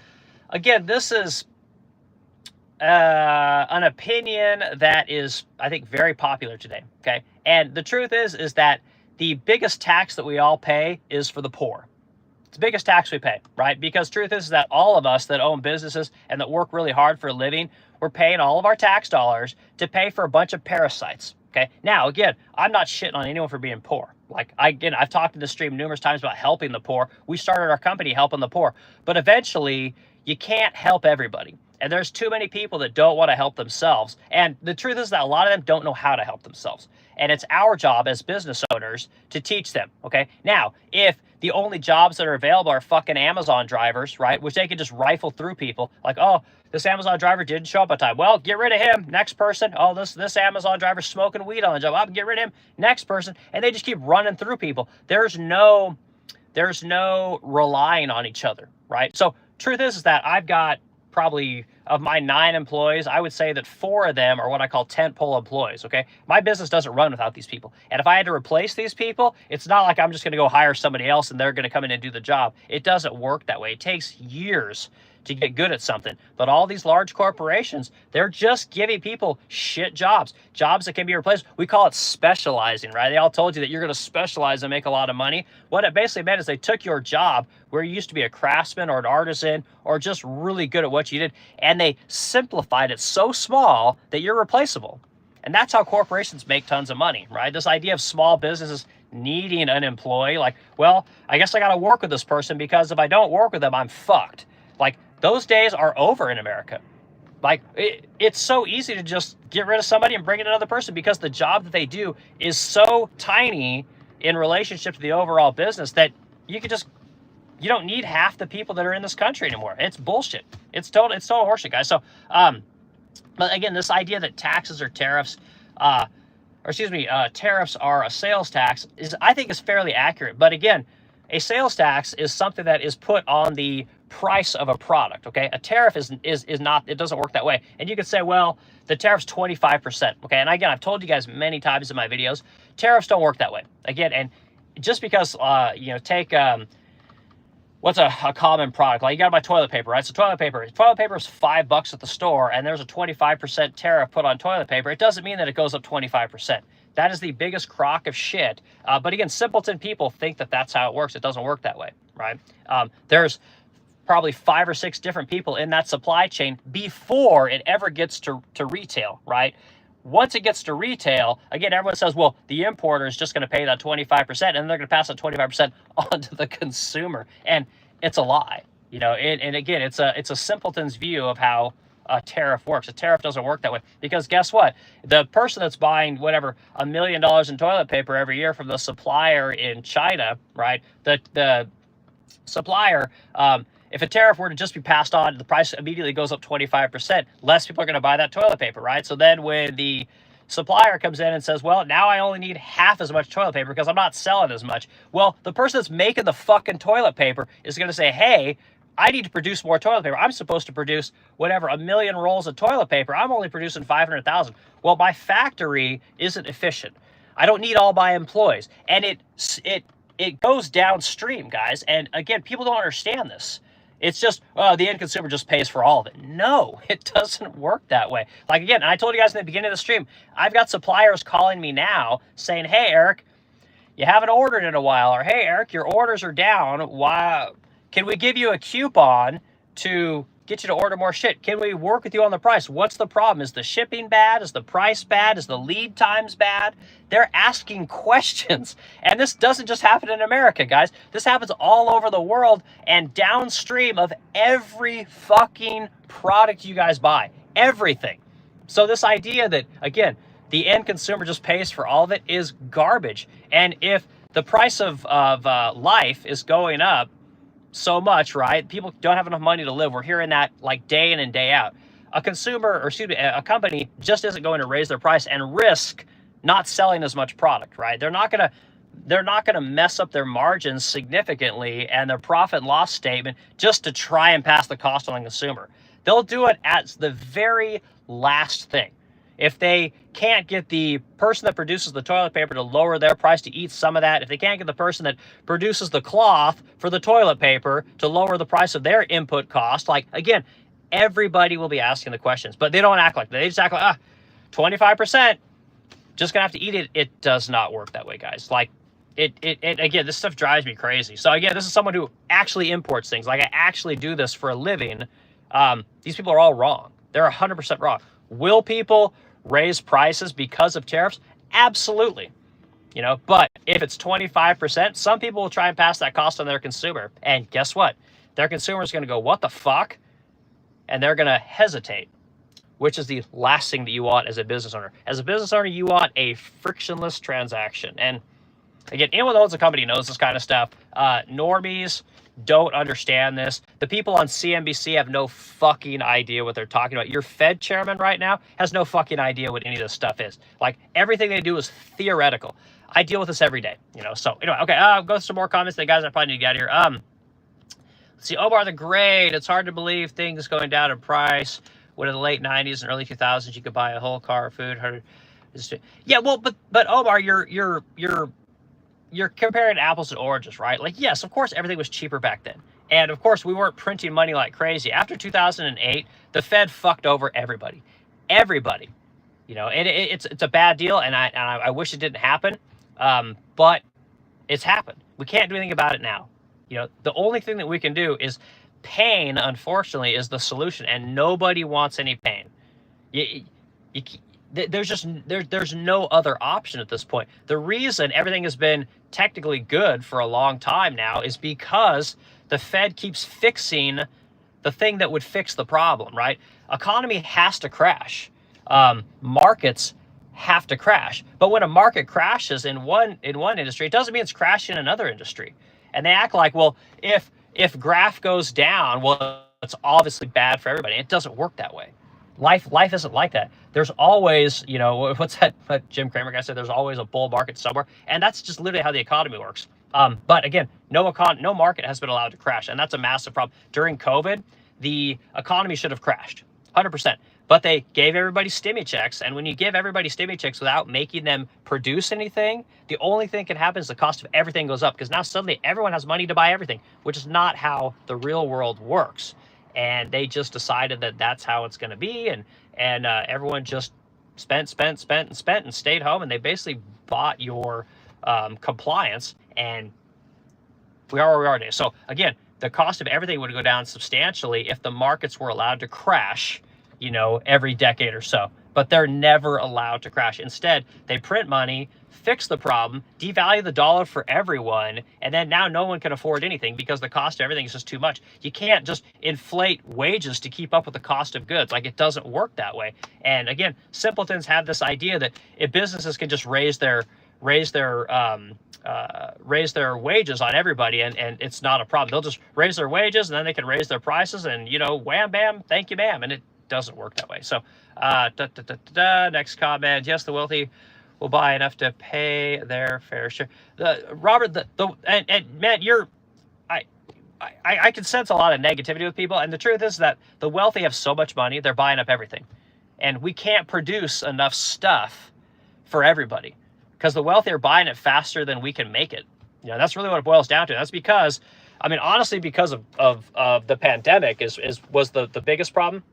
an opinion that is, I think, very popular today, okay? And the truth is that the biggest tax that we all pay is for the poor. It's the biggest tax we pay, right? Because truth is that all of us that own businesses and that work really hard for a living, we're paying all of our tax dollars to pay for a bunch of parasites, okay? Now, again, I'm not shitting on anyone for being poor. Like, I've talked in the stream numerous times about helping the poor. We started our company helping the poor. But eventually, you can't help everybody. And there's too many people that don't want to help themselves. And the truth is that a lot of them don't know how to help themselves. And it's our job as business owners to teach them, okay? Now, if the only jobs that are available are fucking Amazon drivers, right, which they can just rifle through people, like, oh, this Amazon driver didn't show up on time. Well, get rid of him. Next person. Oh, this Amazon driver's smoking weed on the job. I'll get rid of him. Next person. And they just keep running through people. There's no relying on each other, right? So truth is that I've got probably, of my 9 employees, I would say that 4 of them are what I call tentpole employees, okay? My business doesn't run without these people. And if I had to replace these people, it's not like I'm just going to go hire somebody else and they're going to come in and do the job. It doesn't work that way. It takes years to get good at something. But all these large corporations, they're just giving people shit jobs that can be replaced. We call it specializing, right? They all told you that you're going to specialize and make a lot of money. What it basically meant is they took your job where you used to be a craftsman or an artisan or just really good at what you did, and they simplified it so small that you're replaceable. And that's how corporations make tons of money, right? This idea of small businesses needing an employee, like, well, I guess I got to work with this person because if I don't work with them, I'm fucked. Like, those days are over in America. Like, it's so easy to just get rid of somebody and bring in another person because the job that they do is so tiny in relationship to the overall business that you don't need half the people that are in this country anymore. It's bullshit. It's total horseshit, guys. So, but again, this idea that taxes or tariffs, tariffs are a sales tax I think is fairly accurate. But again, a sales tax is something that is put on the price of a product, okay? A tariff is not, it doesn't work that way. And you could say, well, the tariff's 25%, okay? And again, I've told you guys many times in my videos, tariffs don't work that way. Again, and just because, take, what's a common product? Like, you gotta buy toilet paper, right? So toilet paper is $5 at the store, and there's a 25% tariff put on toilet paper. It doesn't mean that it goes up 25%. That is the biggest crock of shit. But again, simpleton people think that that's how it works. It doesn't work that way, right? There's probably 5 or 6 different people in that supply chain before it ever gets to retail, right? Once it gets to retail, again, everyone says, well, the importer is just going to pay that 25%, and they're going to pass that 25% on to the consumer. And it's a lie, and again, it's a simpleton's view of how a tariff works. A tariff doesn't work that way because guess what? The person that's buying whatever $1 million in toilet paper every year from the supplier in China, right? The supplier, if a tariff were to just be passed on, the price immediately goes up 25%. Less people are going to buy that toilet paper, right? So then when the supplier comes in and says, well, now I only need half as much toilet paper because I'm not selling as much. Well, the person that's making the fucking toilet paper is going to say, hey, I need to produce more toilet paper. I'm supposed to produce whatever, 1 million rolls of toilet paper. I'm only producing 500,000. Well, my factory isn't efficient. I don't need all my employees. And it goes downstream, guys. And again, people don't understand this. It's just, the end consumer just pays for all of it. No, it doesn't work that way. Like, again, I told you guys in the beginning of the stream, I've got suppliers calling me now saying, hey, Eric, you haven't ordered in a while. Or, hey, Eric, your orders are down. Why? Can we give you a coupon to get you to order more shit? Can we work with you on the price? What's the problem? Is the shipping bad? Is the price bad? Is the lead times bad? They're asking questions. And this doesn't just happen in America, guys. This happens all over the world and downstream of every fucking product you guys buy. Everything. So this idea that, again, the end consumer just pays for all of it is garbage. And if the price of life is going up so much, right? People don't have enough money to live. We're hearing that like day in and day out. A company just isn't going to raise their price and risk not selling as much product, right? They're not gonna mess up their margins significantly and their profit and loss statement just to try and pass the cost on the consumer. They'll do it as the very last thing. If they can't get the person that produces the toilet paper to lower their price to eat some of that, if they can't get the person that produces the cloth for the toilet paper to lower the price of their input cost, like, again, everybody will be asking the questions, but they don't act like that. They just act like, 25%, just gonna have to eat it. It does not work that way, guys. Like, again, this stuff drives me crazy. So again, this is someone who actually imports things. Like, I actually do this for a living. These people are all wrong. They're 100% wrong. Will people raise prices because of tariffs? Absolutely. But if it's 25%, some people will try and pass that cost on their consumer. And guess what? Their consumer is going to go, what the fuck? And they're going to hesitate, which is the last thing that you want as a business owner. As a business owner, you want a frictionless transaction. And again, anyone that owns a company knows this kind of stuff. Normies don't understand this. The people on CNBC have no fucking idea what they're talking about. Your Fed chairman right now has no fucking idea what any of this stuff is. Like, everything they do is theoretical. I deal with this every day, you know. So anyway, okay, go to some more comments. The guys, I probably need to get out of here. Let's see, Omar the Great. It's hard to believe things going down in price. When in the late 90s and early 2000s, you could buy a whole car of food. Yeah, well, but Omar, you're comparing apples and oranges, right? Like, yes, of course, everything was cheaper back then. And of course, we weren't printing money like crazy. After 2008, the Fed fucked over everybody. Everybody. You know, and it's a bad deal, and I wish it didn't happen. But it's happened. We can't do anything about it now. You know, the only thing that we can do is pain, unfortunately, is the solution, and nobody wants any pain. There's no other option at this point. The reason everything has been technically good for a long time now is because the Fed keeps fixing the thing that would fix the problem, right? Economy has to crash. Markets have to crash. But when a market crashes in one industry, it doesn't mean it's crashing in another industry. And they act like, well, if graph goes down, well, it's obviously bad for everybody. It doesn't work that way. Life isn't like that. There's always, you know, what's that Jim Cramer guy said? There's always a bull market somewhere, and that's just literally how the economy works. But again, no market has been allowed to crash, and that's a massive problem. During COVID, the economy should have crashed, 100%. But they gave everybody stimmy checks, and when you give everybody stimmy checks without making them produce anything, the only thing that can happen is the cost of everything goes up, because now suddenly everyone has money to buy everything, which is not how the real world works. And they just decided that that's how it's going to be, and everyone just spent and stayed home, and they basically bought your compliance, and we are where we are today. So again, the cost of everything would go down substantially if the markets were allowed to crash, you know, every decade or so. But they're never allowed to crash. Instead, they print money, fix the problem, devalue the dollar for everyone, and then now no one can afford anything because the cost of everything is just too much. You can't just inflate wages to keep up with the cost of goods. Like, it doesn't work that way. And again, simpletons have this idea that if businesses can just raise their wages on everybody, and it's not a problem. They'll just raise their wages, and then they can raise their prices, and, you know, wham, bam, thank you, ma'am. And it doesn't work that way. So next comment. Yes, the wealthy will buy enough to pay their fair share. Robert, and Matt, I can sense a lot of negativity with people, and the truth is that the wealthy have so much money, they're buying up everything, and we can't produce enough stuff for everybody because the wealthy are buying it faster than we can make it. You know, that's really what it boils down to. That's because, I mean, honestly, because of the pandemic was the biggest problem.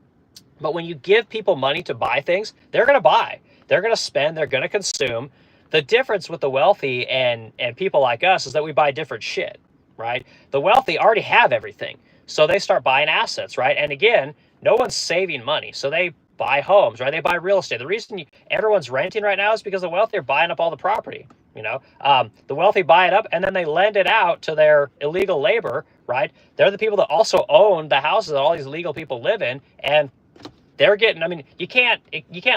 But when you give people money to buy things, they're going to buy. They're going to spend. They're going to consume. The difference with the wealthy and people like us is that we buy different shit, right? The wealthy already have everything. So they start buying assets, right? And again, no one's saving money. So they buy homes, right? They buy real estate. The reason everyone's renting right now is because the wealthy are buying up all the property, you know? The wealthy buy it up and then they lend it out to their illegal labor, right? They're the people that also own the houses that all these illegal people live in, and they're getting, I mean, you can't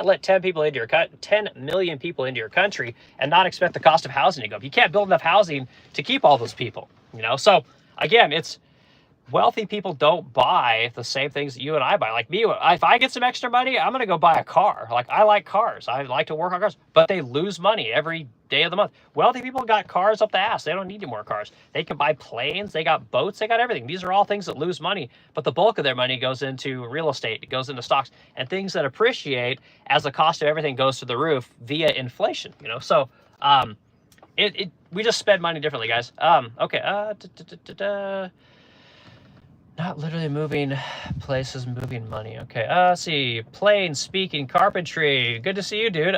let 10 million people into your country and not expect the cost of housing to go up. You can't build enough housing to keep all those people, you know? So again, it's wealthy people don't buy the same things that you and I buy. Like me, if I get some extra money, I'm going to go buy a car. Like, I like cars. I like to work on cars, but they lose money every day of the month. Wealthy people got cars up the ass. They don't need any more cars. They can buy planes. They got boats. They got everything. These are all things that lose money, but the bulk of their money goes into real estate. It goes into stocks and things that appreciate as the cost of everything goes to the roof via inflation, you know? So, we just spend money differently, guys. Okay. Not literally moving places, moving money. Okay. Let's see. Plain speaking carpentry. Good to see you, dude.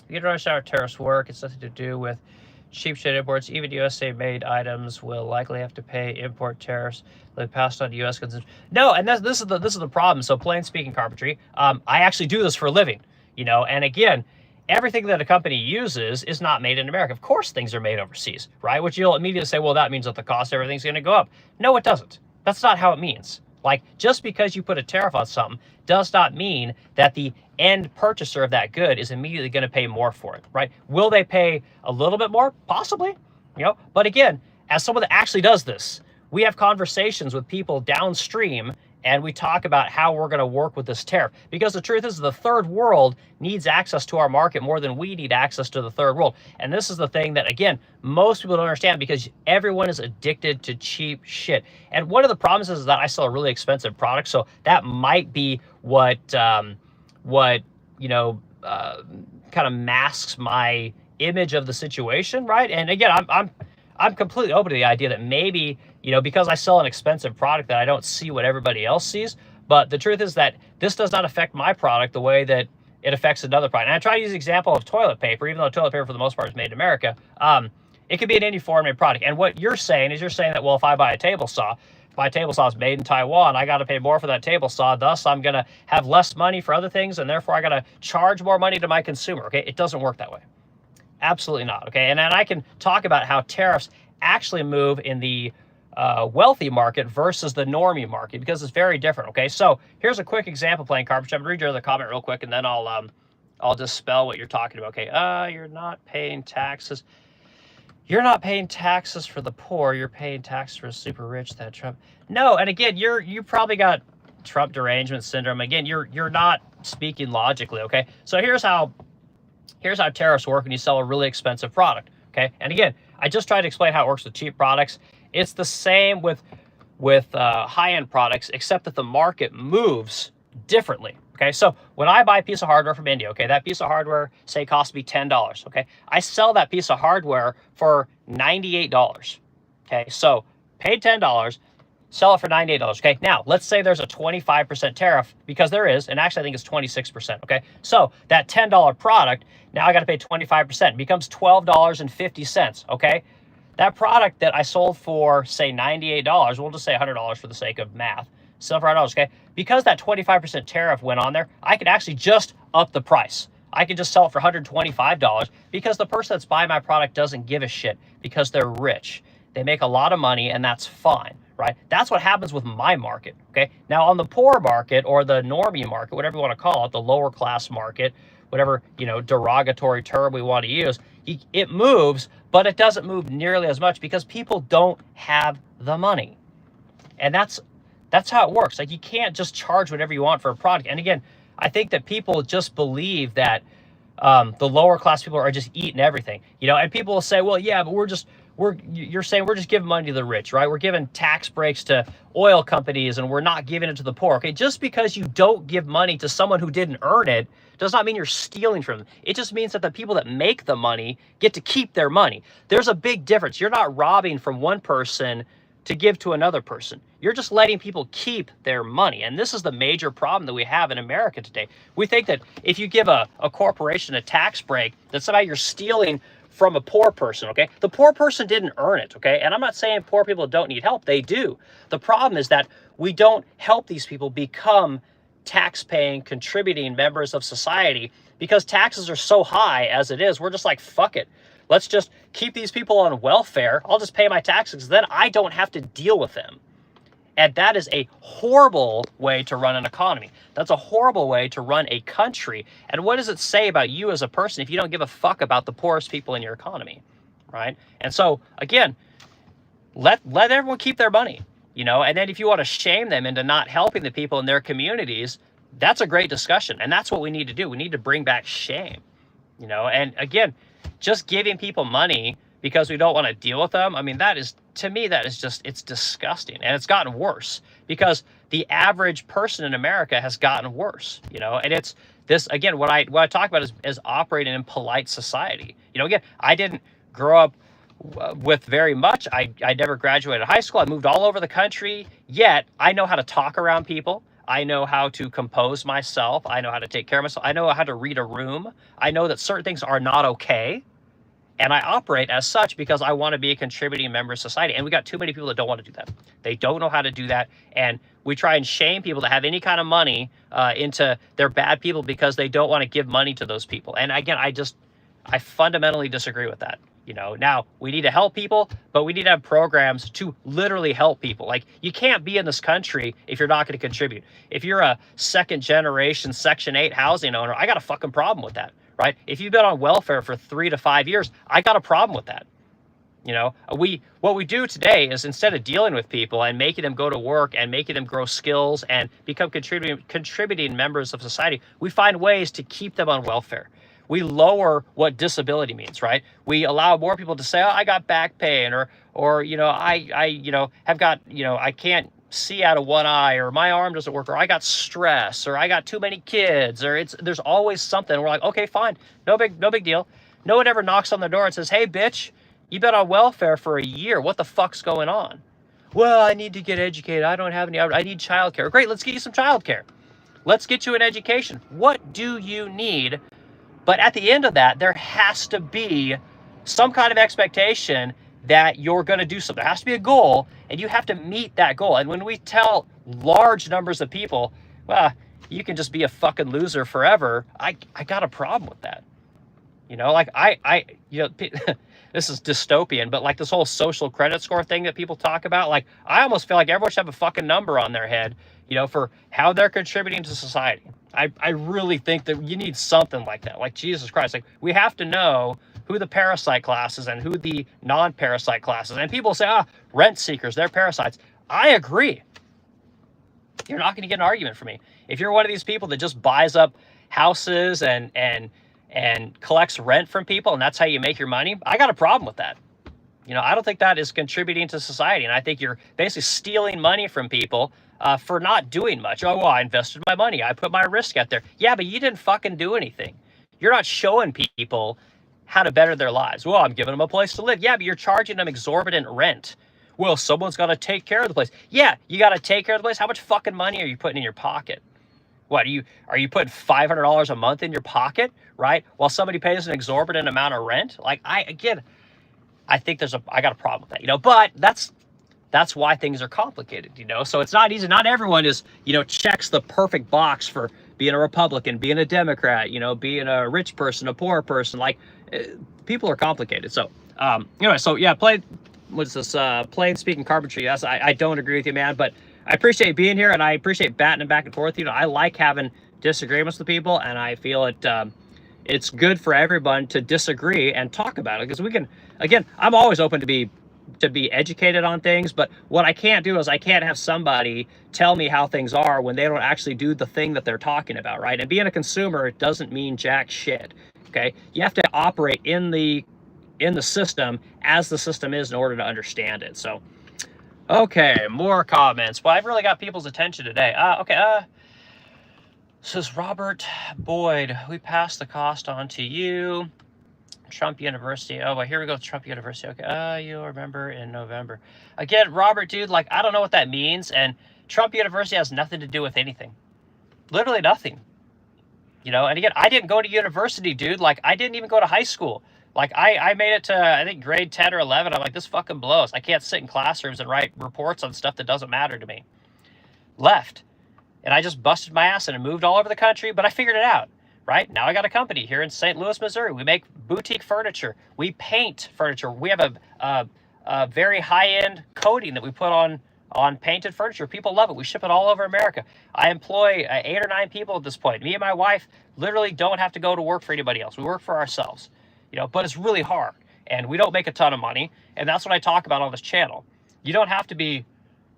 You don't understand how tariffs work. It's nothing to do with cheap shit imports. Even USA-made items will likely have to pay import tariffs. They'll be passed on to U.S. consumers. No, and this is the problem. So, plain speaking carpentry. I actually do this for a living, you know. And again, everything that a company uses is not made in America. Of course, things are made overseas, right? Which you'll immediately say, well, that means that the cost of everything's going to go up. No, it doesn't. That's not how it means. Like, just because you put a tariff on something does not mean that the end purchaser of that good is immediately going to pay more for it, right? Will they pay a little bit more? Possibly, you know. But again, as someone that actually does this, we have conversations with people downstream and we talk about how we're going to work with this tariff. Because the truth is the third world needs access to our market more than we need access to the third world. And this is the thing that, again, most people don't understand because everyone is addicted to cheap shit. And one of the problems is that I sell a really expensive product. So that might be what you know, kind of masks my image of the situation, right? And again, I'm completely open to the idea that maybe, you know, because I sell an expensive product that I don't see what everybody else sees. But the truth is that this does not affect my product the way that it affects another product. And I try to use the example of toilet paper, even though toilet paper for the most part is made in America. It could be in any foreign made product. And what you're saying is that, well, if I buy a table saw, if my table saw is made in Taiwan, I got to pay more for that table saw. Thus, I'm going to have less money for other things, and therefore I got to charge more money to my consumer. Okay, it doesn't work that way. Absolutely not. Okay, and then I can talk about how tariffs actually move in the wealthy market versus the normie market because it's very different. Okay, so here's a quick example playing card. I'm gonna read your other comment real quick, and then I'll dispel what you're talking about. Okay, you're not paying taxes. You're not paying taxes for the poor. You're paying taxes for the super rich. That Trump. No, and again, you probably got Trump derangement syndrome. Again, you're not speaking logically. Okay, so here's how tariffs work when you sell a really expensive product. Okay, and again, I just tried to explain how it works with cheap products. It's the same with high-end products, except that the market moves differently. Okay, so when I buy a piece of hardware from India, okay, that piece of hardware, say, costs me $10. Okay, I sell that piece of hardware for $98. Okay, so paid $10, sell it for $98. Okay, now let's say there's a 25% tariff, because there is, and actually I think it's 26%. Okay, so that $10 product, now I got to pay 25%, it becomes $12.50. Okay, that product that I sold for, say, $98, we'll just say $100 for the sake of math, sell for $100. Okay, because that 25% tariff went on there, I could actually just up the price. I could just sell it for $125 because the person that's buying my product doesn't give a shit because they're rich. They make a lot of money, and that's fine, right? That's what happens with my market, okay? Now, on the poor market or the normie market, whatever you want to call it, the lower class market, whatever, you know, derogatory term we want to use, it moves, but it doesn't move nearly as much because people don't have the money. And that's how it works. Like, you can't just charge whatever you want for a product. And again, I think that people just believe that the lower class people are just eating everything, you know, and people will say, well, yeah, but you're saying we're just giving money to the rich, right? We're giving tax breaks to oil companies and we're not giving it to the poor. Okay, just because you don't give money to someone who didn't earn it does not mean you're stealing from them. It just means that the people that make the money get to keep their money. There's a big difference. You're not robbing from one person to give to another person. You're just letting people keep their money. And this is the major problem that we have in America today. We think that if you give a corporation a tax break, that somehow you're stealing from a poor person, okay? The poor person didn't earn it, okay? And I'm not saying poor people don't need help. They do. The problem is that we don't help these people become tax-paying, contributing members of society because taxes are so high as it is. We're just like, fuck it. Let's just keep these people on welfare. I'll just pay my taxes. Then I don't have to deal with them. And that is a horrible way to run an economy. That's a horrible way to run a country. And what does it say about you as a person if you don't give a fuck about the poorest people in your economy, right? And so, again, let everyone keep their money, you know? And then if you want to shame them into not helping the people in their communities, that's a great discussion. And that's what we need to do. We need to bring back shame, you know? And again, just giving people money because we don't want to deal with them, I mean, that is, to me, that is just, it's disgusting. And it's gotten worse because the average person in America has gotten worse, you know? And it's this, again, what I talk about is operating in polite society. You know, again, I didn't grow up with very much. I never graduated high school. I moved all over the country, yet I know how to talk around people. I know how to compose myself. I know how to take care of myself. I know how to read a room. I know that certain things are not okay. And I operate as such because I want to be a contributing member of society. And we got too many people that don't want to do that. They don't know how to do that. And we try and shame people that have any kind of money into they're bad people because they don't want to give money to those people. And again, I fundamentally disagree with that. You know, now we need to help people, but we need to have programs to literally help people. Like, you can't be in this country if you're not going to contribute. If you're a second generation Section 8 housing owner, I got a fucking problem with that. Right? If you've been on welfare for 3 to 5 years, I got a problem with that. What we do today is, instead of dealing with people and making them go to work and making them grow skills and become contributing members of society, we find ways to keep them on welfare. We lower what disability means, right? We allow more people to say, oh, I got back pain, or I have got, I can't see out of one eye, or my arm doesn't work, or I got stress, or I got too many kids, or there's always something. We're like, okay, fine, no big deal. No one ever knocks on the door and says, hey, bitch, you've been on welfare for a year. What the fuck's going on? Well, I need to get educated. I don't have any, I need childcare. Great, let's get you some childcare. Let's get you an education. What do you need? But at the end of that, there has to be some kind of expectation that you're going to do something. There has to be a goal, and you have to meet that goal. And when we tell large numbers of people, well, you can just be a fucking loser forever, I got a problem with that. This is dystopian, but like this whole social credit score thing that people talk about, like, I almost feel like everyone should have a fucking number on their head, for how they're contributing to society. I really think that you need something like that. Like, Jesus Christ, like, we have to know who the parasite class is and who the non-parasite class is. And people say, rent seekers, they're parasites. I agree. You're not going to get an argument from me. If you're one of these people that just buys up houses and collects rent from people, and that's how you make your money, I got a problem with that. I don't think that is contributing to society. And I think you're basically stealing money from people for not doing much. Oh, well, I invested my money. I put my risk out there. Yeah, but you didn't fucking do anything. You're not showing people how to better their lives. Well, I'm giving them a place to live. Yeah, but you're charging them exorbitant rent. Well, someone's got to take care of the place. Yeah, you got to take care of the place. How much fucking money are you putting in your pocket? What, are you putting $500 a month in your pocket, right? While somebody pays an exorbitant amount of rent? Like, I think I got a problem with that, but that's why things are complicated, so it's not easy. Not everyone is, checks the perfect box for being a Republican, being a Democrat, being a rich person, a poor person. Like, people are complicated. So, anyway, so yeah, plain speaking carpentry. Yes, I don't agree with you, man, but I appreciate being here, and I appreciate batting back and forth. I like having disagreements with people, and I feel it's good for everyone to disagree and talk about it, because we can, again, I'm always open to be educated on things, but what I can't do is I can't have somebody tell me how things are when they don't actually do the thing that they're talking about, right? And being a consumer, it doesn't mean jack shit, okay? You have to operate in the system as the system is in order to understand it. So, okay, more comments. Well, I've really got people's attention today. Says Robert Boyd, we passed the cost on to you. Trump University. Oh, well, here we go. Trump University. Okay. You'll remember in November. Again, Robert, dude, like, I don't know what that means. And Trump University has nothing to do with anything. Literally nothing. And again, I didn't go to university, dude. Like, I didn't even go to high school. Like, I made it to, I think, grade 10 or 11. I'm like, this fucking blows. I can't sit in classrooms and write reports on stuff that doesn't matter to me. Left. And I just busted my ass and moved all over the country, but I figured it out, right? Now I got a company here in St. Louis, Missouri. We make boutique furniture. We paint furniture. We have a very high-end coating that we put on painted furniture. People love it. We ship it all over America. I employ 8 or 9 people at this point. Me and my wife literally don't have to go to work for anybody else. We work for ourselves. But it's really hard, and we don't make a ton of money, and that's what I talk about on this channel. You don't have to be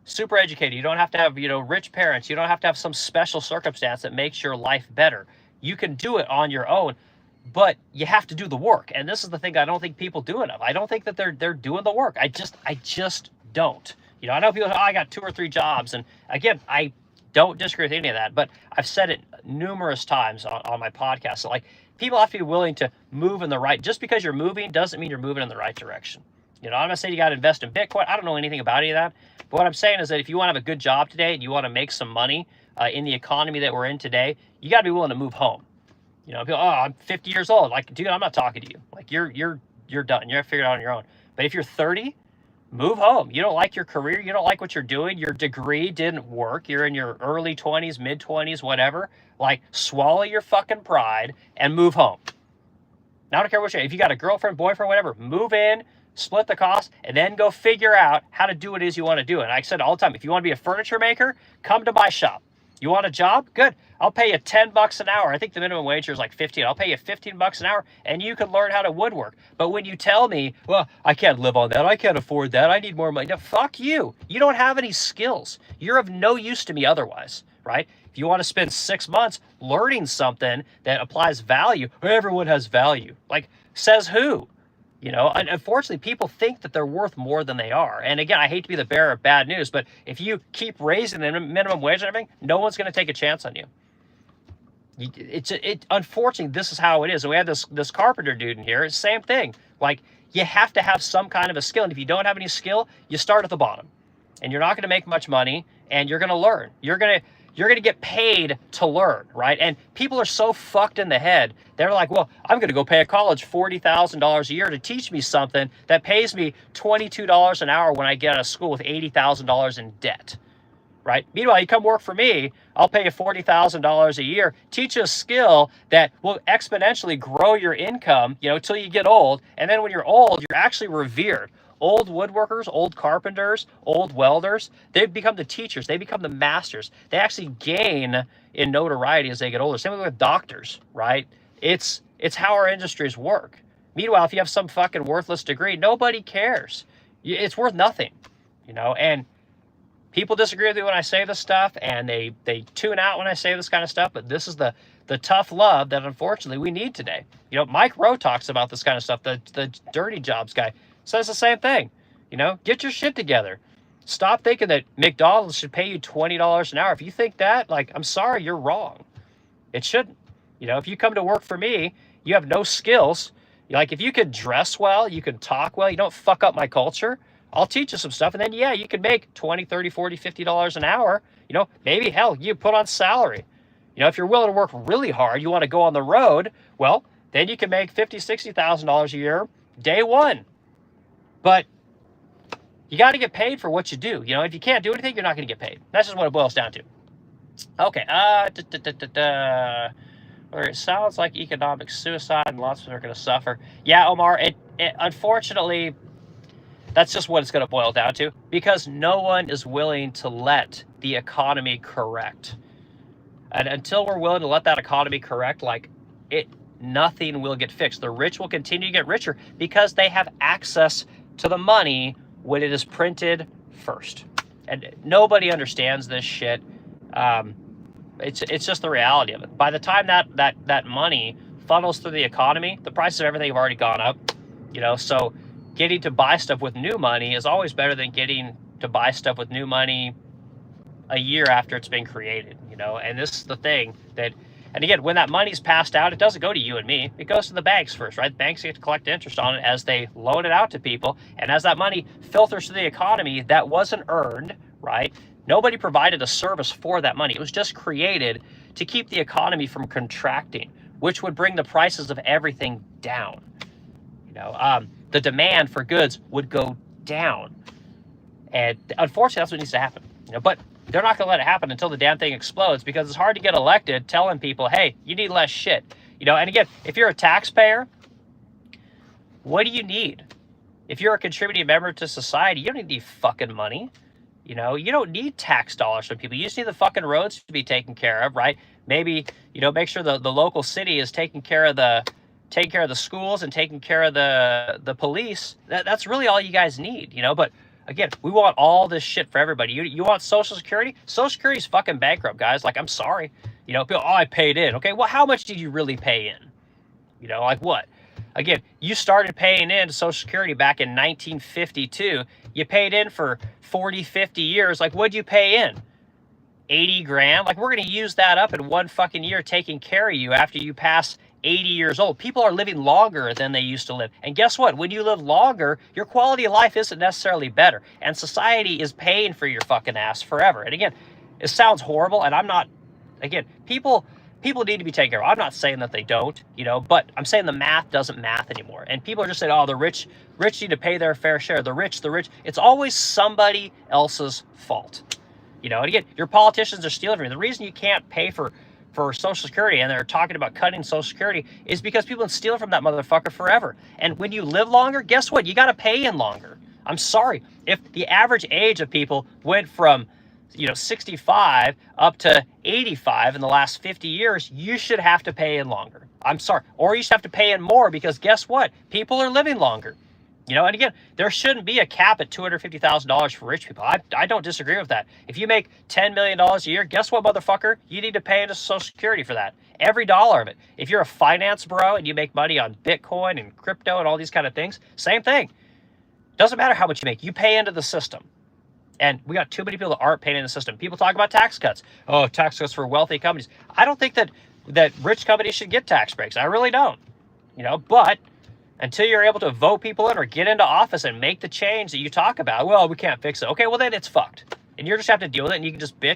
super educated. You don't have to have, rich parents. You don't have to have some special circumstance that makes your life better. You can do it on your own, but you have to do the work. And this is the thing I don't think people do enough. I don't think that they're doing the work. I just don't. I know people say, I got 2 or 3 jobs, and again, I don't disagree with any of that, but I've said it numerous times on my podcast. So, like, people have to be willing to move in the right. Just because you're moving doesn't mean you're moving in the right direction. I'm not saying you got to invest in Bitcoin. I don't know anything about any of that. But what I'm saying is that if you want to have a good job today and you want to make some money in the economy that we're in today, you got to be willing to move home. People, I'm 50 years old. Like, dude, I'm not talking to you. Like, you're done. You're figured out on your own. But if you're 30, move home. You don't like your career. You don't like what you're doing. Your degree didn't work. You're in your early 20s, mid 20s, whatever. Like, swallow your fucking pride and move home. Now, I don't care what if you got a girlfriend, boyfriend, whatever, move in, split the cost, and then go figure out how to do what it is you want to do. And like I said all the time, if you want to be a furniture maker, come to my shop. You want a job? Good. I'll pay you $10 an hour. I think the minimum wage here is like 15. I'll pay you $15 an hour and you can learn how to woodwork. But when you tell me, well, I can't live on that, I can't afford that, I need more money. No, fuck you. You don't have any skills. You're of no use to me otherwise, right? If you want to spend 6 months learning something that applies value, everyone has value. Like, says who? You know, and unfortunately, people think that they're worth more than they are. And again, I hate to be the bearer of bad news, but if you keep raising the minimum wage and everything, no one's going to take a chance on you. Unfortunately, this is how it is. And we had this carpenter dude in here. It's the same thing. Like, you have to have some kind of a skill. And if you don't have any skill, you start at the bottom. And you're not going to make much money, and you're going to learn. You're going to get paid to learn, right? And people are so fucked in the head. They're like, well, I'm going to go pay a college $40,000 a year to teach me something that pays me $22 an hour when I get out of school with $80,000 in debt, right? Meanwhile, you come work for me, I'll pay you $40,000 a year, teach you a skill that will exponentially grow your income, you know, until you get old. And then when you're old, you're actually revered. Old woodworkers, old carpenters, old welders, they become the teachers. They become the masters. They actually gain in notoriety as they get older. Same with doctors, right? It's how our industries work. Meanwhile, if you have some fucking worthless degree, nobody cares. It's worth nothing, you know? And people disagree with me when I say this stuff, and they tune out when I say this kind of stuff, but this is the tough love that unfortunately we need today. You know, Mike Rowe talks about this kind of stuff, the dirty jobs guy. Says the same thing. You know, get your shit together. Stop thinking that McDonald's should pay you $20 an hour. If you think that, like, I'm sorry, you're wrong. It shouldn't. You know, if you come to work for me, you have no skills. Like, if you could dress well, you can talk well, you don't fuck up my culture, I'll teach you some stuff. And then, yeah, you can make $20, $30, $40, $50 an hour. You know, maybe, hell, you put on salary. You know, if you're willing to work really hard, you want to go on the road, well, then you can make $50,000, $60,000 a year day one. But you got to get paid for what you do. You know, if you can't do anything, you're not going to get paid. That's just what it boils down to. Okay. It sounds like economic suicide and lots of people are going to suffer. Yeah, Omar, it unfortunately, that's just what it's going to boil down to, because no one is willing to let the economy correct. And until we're willing to let that economy correct, like, nothing will get fixed. The rich will continue to get richer because they have access to the money when it is printed first. And nobody understands this shit. It's just the reality of it. By the time that money funnels through the economy, the prices of everything have already gone up. You know, so getting to buy stuff with new money is always better than getting to buy stuff with new money a year after it's been created, you know. And this is the thing that, and again, when that money's passed out, it doesn't go to you and me. It goes to the banks first, right? Banks get to collect interest on it as they loan it out to people. And as that money filters through the economy, that wasn't earned, right? Nobody provided a service for that money. It was just created to keep the economy from contracting, which would bring the prices of everything down. You know, the demand for goods would go down. And unfortunately, that's what needs to happen. You know, but they're not going to let it happen until the damn thing explodes, because it's hard to get elected telling people, hey, you need less shit. You know, and again, if you're a taxpayer, what do you need? If you're a contributing member to society, you don't need any fucking money. You know, you don't need tax dollars from people. You just need the fucking roads to be taken care of, right? Maybe, you know, make sure the local city is taking care of the schools and taking care of the police. That's really all you guys need, you know. But again, we want all this shit for everybody. You want Social Security? Social Security's fucking bankrupt, guys. Like, I'm sorry. You know, people, oh, I paid in. Okay, well, how much did you really pay in? You know, like what? Again, you started paying in to Social Security back in 1952. You paid in for 40, 50 years. Like, what'd you pay in? 80 grand? Like, we're going to use that up in one fucking year taking care of you after you pass 80 years old. People are living longer than they used to live. And guess what? When you live longer, your quality of life isn't necessarily better. And society is paying for your fucking ass forever. And again, it sounds horrible, and I'm not, again, people need to be taken care of. I'm not saying that they don't, you know, but I'm saying the math doesn't math anymore. And people are just saying, oh, the rich need to pay their fair share. The rich. It's always somebody else's fault. You know, and again, your politicians are stealing from you. The reason you can't pay for Social Security, and they're talking about cutting Social Security, is because people can steal from that motherfucker forever. And when you live longer, guess what? You got to pay in longer. I'm sorry. If the average age of people went from 65 up to 85 in the last 50 years, you should have to pay in longer. I'm sorry. Or you should have to pay in more, because guess what? People are living longer. And again, there shouldn't be a cap at $250,000 for rich people. I don't disagree with that. If you make $10 million a year, guess what, motherfucker? You need to pay into Social Security for that. Every dollar of it. If you're a finance bro and you make money on Bitcoin and crypto and all these kind of things, same thing. Doesn't matter how much you make. You pay into the system. And we got too many people that aren't paying into the system. People talk about tax cuts. Oh, tax cuts for wealthy companies. I don't think that rich companies should get tax breaks. I really don't. But until you're able to vote people in or get into office and make the change that you talk about, well, we can't fix it. Okay, well, then it's fucked. And you just have to deal with it, and you can just bitch